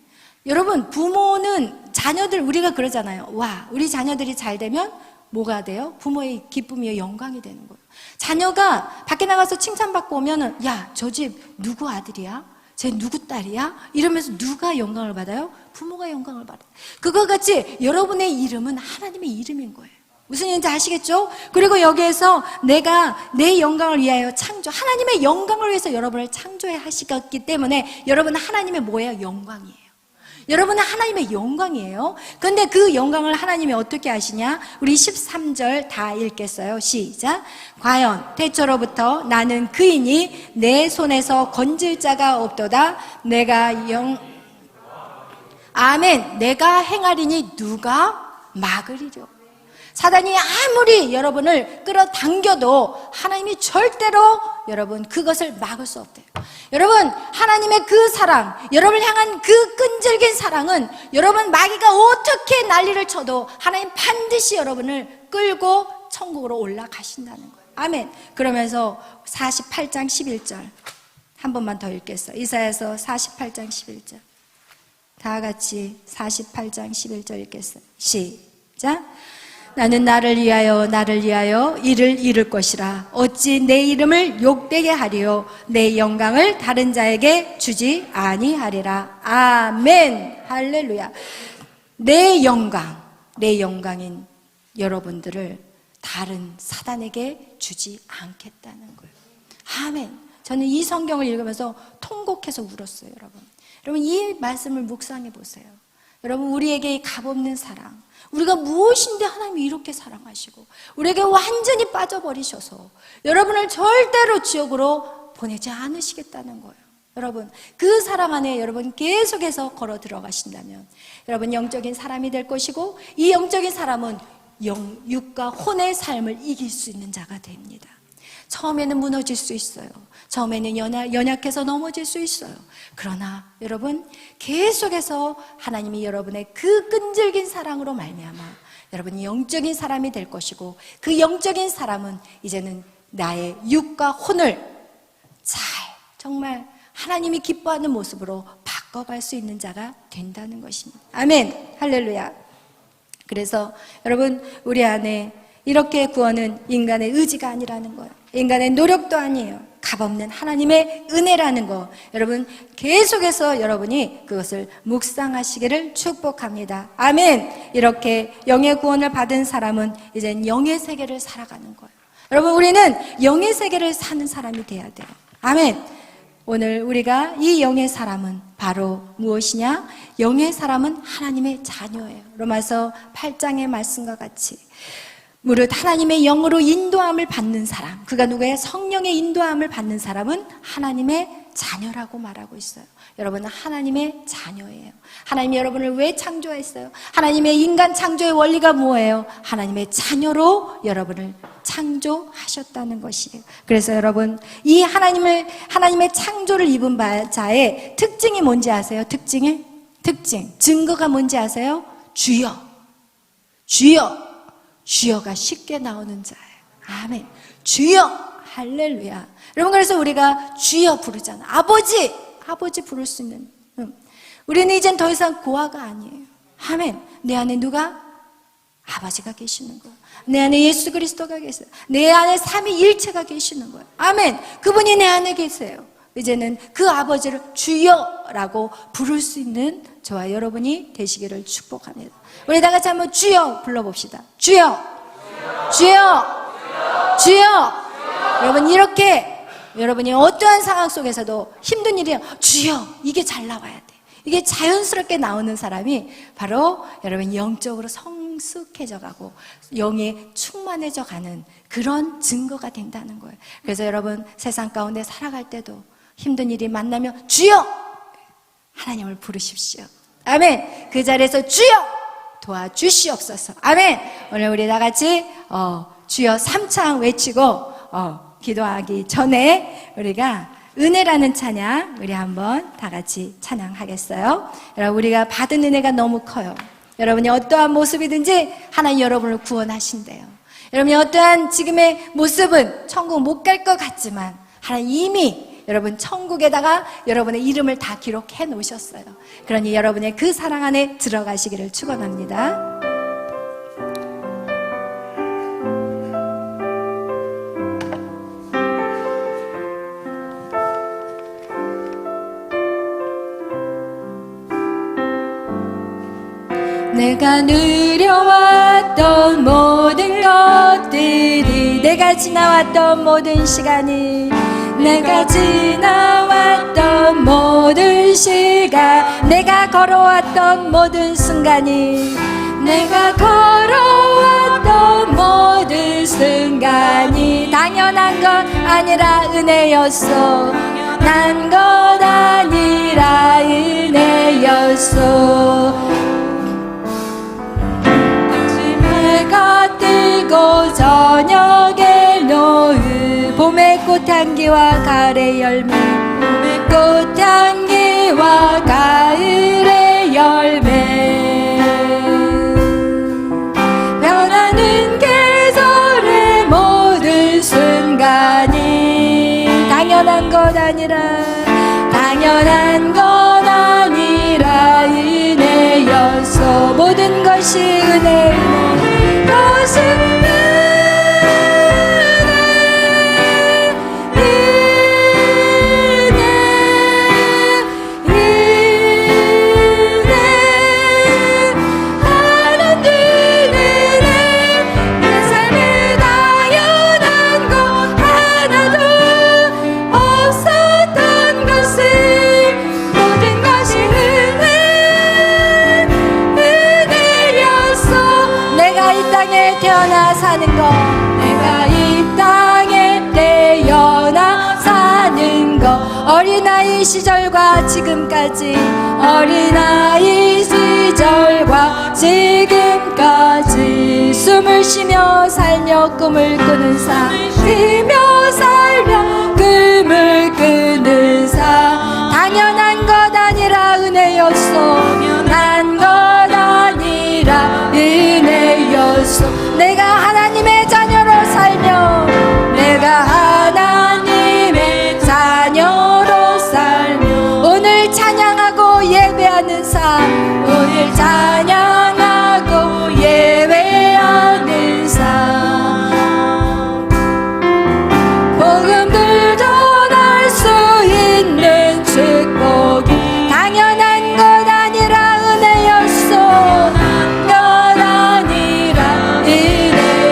[SPEAKER 1] 여러분, 부모는 자녀들, 우리가 그러잖아요. 와, 우리 자녀들이 잘 되면 뭐가 돼요? 부모의 기쁨이요, 영광이 되는 거예요. 자녀가 밖에 나가서 칭찬받고 오면은, 야, 저 집 누구 아들이야? 쟤 누구 딸이야? 이러면서 누가 영광을 받아요? 부모가 영광을 받아요. 그거 같이 여러분의 이름은 하나님의 이름인 거예요. 무슨 얘기인지 아시겠죠? 그리고 여기에서 내가 내 영광을 위하여 하나님의 영광을 위해서 여러분을 창조해 하시기 때문에 여러분은 하나님의 뭐예요? 영광이에요. 여러분은 하나님의 영광이에요. 그런데 그 영광을 하나님이 어떻게 하시냐? 우리 13절 다 읽겠어요. 시작. 과연 태초로부터 나는 그이니 내 손에서 건질 자가 없도다. 아멘. 내가 행하리니 누가 막으리려. 사단이 아무리 여러분을 끌어당겨도 하나님이 절대로 여러분 그것을 막을 수 없대요. 여러분, 하나님의 그 사랑, 여러분을 향한 그 끈질긴 사랑은 여러분 마귀가 어떻게 난리를 쳐도 하나님 반드시 여러분을 끌고 천국으로 올라가신다는 거예요. 아멘. 그러면서 48장 11절 한 번만 더 읽겠어요. 이사야서 48장 11절 다 같이 48장 11절 읽겠어요. 시작. 나는 나를 위하여 이를 이룰 것이라. 어찌 내 이름을 욕되게 하리요 내 영광을 다른 자에게 주지 아니하리라. 아멘. 할렐루야. 내 영광인 여러분들을 다른 사단에게 주지 않겠다는 거예요. 아멘. 저는 이 성경을 읽으면서 통곡해서 울었어요. 여러분 이 말씀을 묵상해 보세요. 여러분, 우리에게 값없는 사랑, 우리가 무엇인데 하나님이 이렇게 사랑하시고 우리에게 완전히 빠져버리셔서 여러분을 절대로 지옥으로 보내지 않으시겠다는 거예요. 여러분, 그 사랑 안에 여러분 계속해서 걸어 들어가신다면 여러분 영적인 사람이 될 것이고, 이 영적인 사람은 육과 혼의 삶을 이길 수 있는 자가 됩니다. 처음에는 무너질 수 있어요. 처음에는 연약해서 넘어질 수 있어요. 그러나 여러분 계속해서 하나님이 여러분의 그 끈질긴 사랑으로 말미암아 여러분이 영적인 사람이 될 것이고, 그 영적인 사람은 이제는 나의 육과 혼을 정말 하나님이 기뻐하는 모습으로 바꿔갈 수 있는 자가 된다는 것입니다. 아멘. 할렐루야. 그래서 여러분, 우리 안에 이렇게 구원은 인간의 의지가 아니라는 거예요. 인간의 노력도 아니에요. 값없는 하나님의 은혜라는 거, 여러분 계속해서 여러분이 그것을 묵상하시기를 축복합니다. 아멘. 이렇게 영의 구원을 받은 사람은 이젠 영의 세계를 살아가는 거예요. 여러분, 우리는 영의 세계를 사는 사람이 돼야 돼요. 아멘. 오늘 우리가 이 영의 사람은 바로 무엇이냐? 영의 사람은 하나님의 자녀예요. 로마서 8장의 말씀과 같이 무릇 하나님의 영으로 인도함을 받는 사람, 그가 누구예요? 성령의 인도함을 받는 사람은 하나님의 자녀라고 말하고 있어요. 여러분은 하나님의 자녀예요. 하나님이 여러분을 왜 창조했어요? 하나님의 인간 창조의 원리가 뭐예요? 하나님의 자녀로 여러분을 창조하셨다는 것이에요. 그래서 여러분, 이 하나님의 창조를 입은 자의 특징이 뭔지 아세요? 증거가 뭔지 아세요? 주여가 쉽게 나오는 자예요. 아멘. 주여. 할렐루야. 여러분, 그래서 우리가 주여 부르잖아. 아버지 부를 수 있는. 우리는 이젠 더 이상 고아가 아니에요. 아멘. 내 안에 누가? 아버지가 계시는 거예요. 내 안에 예수 그리스도가 계세요. 내 안에 삼위일체가 계시는 거예요. 아멘. 그분이 내 안에 계세요. 이제는 그 아버지를 주여라고 부를 수 있는 저와 여러분이 되시기를 축복합니다. 우리 다 같이 한번 주여 불러봅시다. 주여, 주여, 주여. 여러분, 이렇게 여러분이 어떠한 상황 속에서도 힘든 일이에요. 주여, 이게 잘 나와야 돼. 이게 자연스럽게 나오는 사람이 바로 여러분 영적으로 성숙해져 가고 영이 충만해져 가는 그런 증거가 된다는 거예요. 그래서 여러분, 세상 가운데 살아갈 때도 힘든 일이 만나면 주여! 하나님을 부르십시오. 아멘. 그 자리에서 주여! 도와주시옵소서. 아멘. 오늘 우리 다 같이 주여 3창 외치고 기도하기 전에 우리가 은혜라는 찬양 우리 한번 다 같이 찬양하겠어요. 여러분, 우리가 받은 은혜가 너무 커요. 여러분이 어떠한 모습이든지 하나님 여러분을 구원하신대요. 여러분이 어떠한 지금의 모습은 천국 못 갈 것 같지만 하나님 이미 여러분 천국에다가 여러분의 이름을 다 기록해 놓으셨어요. 그러니 여러분의 그 사랑 안에 들어가시기를 축원합니다. 내가 누려왔던 모든 것들이, 내가 지나왔던 모든 시간이, 내가 지나왔던 모든 시간, 내가 걸어왔던 모든 순간이, 내가 걸어왔던 모든 순간이 당연한 것 아니라 은혜였어. 난 것 아니라 은혜였어. 해가 뜨고 저녁에 노을, 봄의 꽃향기와 가을의 열매, 봄의 꽃향기와 가을의 열매, 변하는 계절의 모든 순간이 당연한 것 아니라, 당연한 것 아니라 은혜였어. 모든 것이 은혜, 것은 태어나 사는 것, 내가 이 땅에 태어나 사는 것, 어린아이 시절과 지금까지, 어린아이 시절과 지금까지 숨을 쉬며 살며 꿈을 꾸는 삶, 쉬며 살며 꿈을 꾸는 삶, 당연한 것 아니라 은혜였어. 당연한 것 아니라 은혜였어. 내가 하나님의 자녀로 살며, 내가 하나님의 자녀로 살며, 오늘 찬양하고 예배하는 삶, 오늘 찬양하고 예배하는 삶, 복음들 전할 수 있는 축복이 당연한 것 아니라 은혜였어. 것 아니라 은혜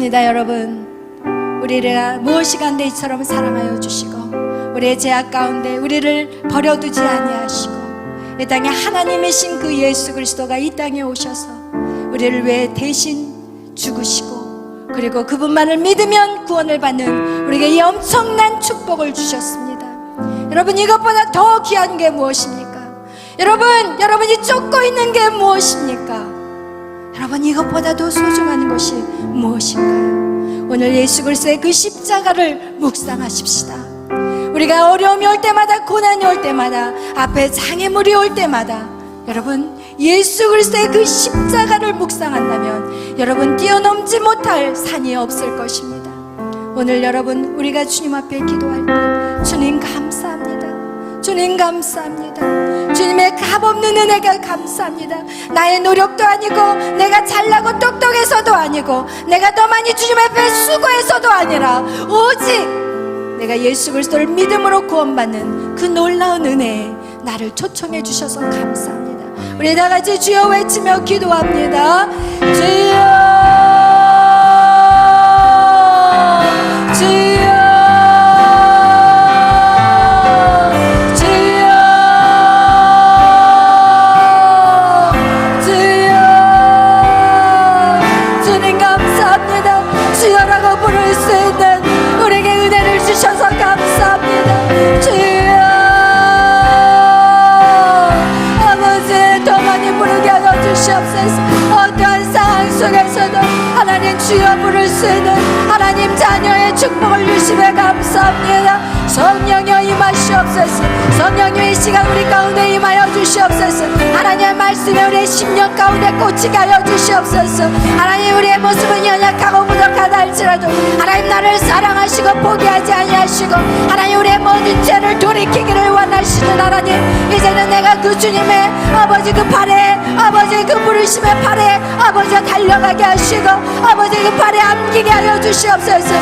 [SPEAKER 1] 믿습니다. 여러분, 우리가 무엇이 간데 이처럼 사랑하여 주시고 우리의 죄악 가운데 우리를 버려두지 아니하시고 이 땅에 하나님이신 그 예수 그리스도가 이 땅에 오셔서 우리를 위해 대신 죽으시고 그리고 그분만을 믿으면 구원을 받는 우리에게 이 엄청난 축복을 주셨습니다. 여러분, 이것보다 더 귀한 게 무엇입니까? 여러분이 쫓고 있는 게 무엇입니까? 여러분, 이것보다 더 소중한 것이 무엇인가요? 오늘 예수 그리스도의 그 십자가를 묵상하십시다. 우리가 어려움이 올 때마다, 고난이 올 때마다, 앞에 장애물이 올 때마다 여러분, 예수 그리스도의 그 십자가를 묵상한다면 여러분, 뛰어넘지 못할 산이 없을 것입니다. 오늘 여러분, 우리가 주님 앞에 기도할 때 주님 감사합니다. 주님 감사합니다. 주님의 값없는 은혜가 감사합니다. 나의 노력도 아니고 내가 잘나고 똑똑해서도 아니고 내가 더 많이 주님 앞에 수고해서도 아니라 오직 내가 예수 그리스도를 믿음으로 구원받는 그 놀라운 은혜에 나를 초청해 주셔서 감사합니다. 우리 다 같이 주여 외치며 기도합니다. 주여, 주여, 주여, 주여. 주님 감사합니다. 주여라고 부를 수 있는 우리에게 은혜를 주셔서 감사합니다. 주여, 아버지 더 많이 부르게 하여 주시옵소서. 어떠한 상황 속에서도 하나님 주여 부를 수 있는 하나님 자녀의 축복을 주시며 감사합니다. 성령여 임하시옵소서. 성령님 이 시간 우리 가운데 임하여 주시옵소서. 하나님의 말씀에 우리의 심령 가운데 꽂히게 하여 주시옵소서. 하나님, 우리의 모습은 연약하고 부족하다 할지라도 하나님 나를 사랑하시고 포기하지 아니하시고 하나님 우리의 모든 죄를 돌이키기를 원하시는 하나님, 이제는 내가 그 주님의 아버지 그 팔에, 아버지 그 부르심의 팔에 아버지가 달려가게 하시고 아버지 그 팔에 안기게 하여 주시옵소서.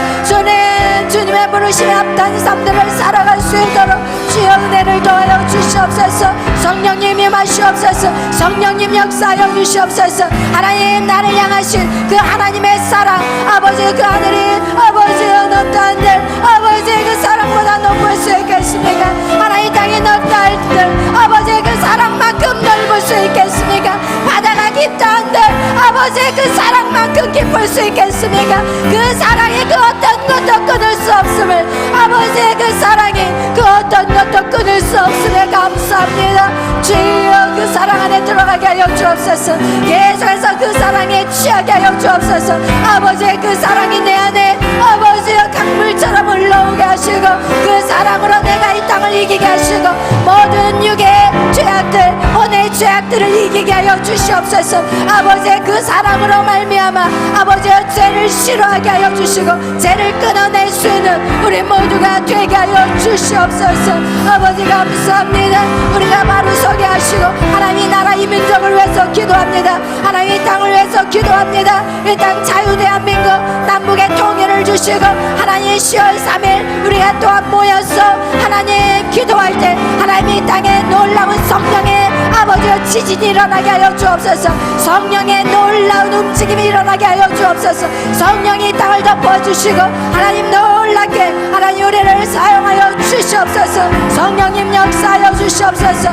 [SPEAKER 1] 주님의 부르심에 합당한 삶들을 살아갈 수 있도록 주여 은혜를 더하여 주시옵소서. 성령님 임하시옵소서. 성령님 역사하여 주시옵소서. 하나님, 나를 향하신 그 하나님의 사랑, 아버지 그 하늘이 아버지의 어떠한들 아버지의 그 사랑보다 높을 수 있겠습니까? 하나님, 땅이 넓다 할들 아버지의 그 사랑만큼 넓을 수 있겠습니까? 바다가 깊다 한들 아버지의 그 사랑만큼 깊을 수 있겠습니까? 그 사랑이 그 어떤 것도 끊을 수 없음을, 아버지의 그 사랑이 그 어떤 것도 끊을 수 없음을 감사합니다. 주여, 그 사랑 안에 들어가게 하여 주옵소서. 계속해서 그 사랑에 취하게 하여 주옵소서. 아버지의 그 사랑이 내 안에 아버지의 강물처럼 흘러오게 하시고 그 사랑으로 내가 이 땅을 이기게 하시고 모든 육의 죄악들, 혼의 죄악들을 이기게 하여 주시옵소서. 아버지의 그 사랑으로 말미암아 아버지의 죄를 싫어하게 하여 주시고 죄를 끊어낼 수 있는 우리 모두가 되게 하여 주시옵소서. 아버지 감사합니다. 우리가 바로 서게 하시고 하나님 나라 이 민족을 위해서 기도합니다. 하나님 이 땅을 위해서 기도합니다. 이 땅 자유대한민국 남북의 통일을 주시고 하나님 10월 3일 우리가 또한 모여서 하나님 기도할 때 하나님 이 땅에 놀라운 성령의 아버지의 지진이 일어나게 하여 주옵소서. 성령의 놀라운 움직임이 일어나게 하여 주옵소서. 성령이 이 땅을 덮어주시고 하나님 놀랍게 하나님 우리를 사용하여 주시옵소서. 성령님 역사하여 주시옵소서.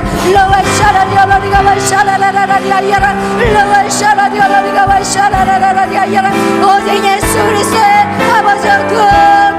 [SPEAKER 1] 오직 예수 그리스도의 아버지 그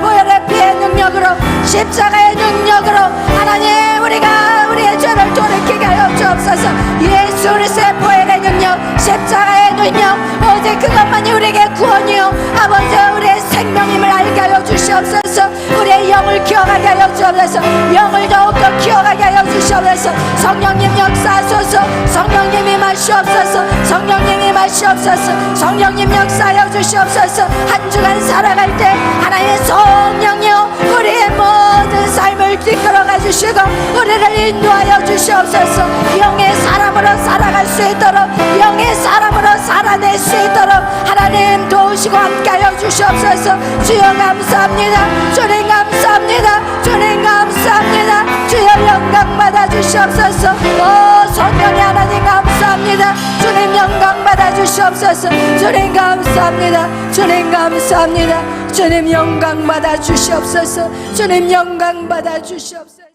[SPEAKER 1] 보혈의 피의 능력으로, 십자가의 능력으로 하나님 우리의 죄를 돌이키게 하여 주옵소서. 예수 그리스도의 보혈의 능력, 십자가의 능력, 오직 그것만이 우리에게 구원이요 아버지 우리의 생명임을 알게 하여 주시옵소서. 우리의 영을 기억하게 하여 주옵소서. 영을 더욱더 기억하게 하여 주시옵소서. 성령님 역사하소서. 성령님 임하시옵소서. 성령님 임하시옵소서. 성령님 역사하여 주시옵소서. 한 주간 살아갈 때 하나님의 성령이여 우리의 모든 삶을 이끌어가 주시고 우리를 인도하여 주시옵소서. 영의 사람으로 살아갈 수 있도록, 영의 사람으로 살아낼 수 있도록 하나님 도우시고 함께하여 주시옵소서. 주여 감사합니다. 주님 감사합니다. 주님 감사합니다. 주여 영광 받아 주시옵소서. 성령의 하나님 감사합니다. 주님 영광 받아 주시옵소서. 주시옵소서. 주님 감사합니다. 주님 감사합니다. 주님 영광 받아 주시옵소서. 주님 영광 받아 주시옵소서.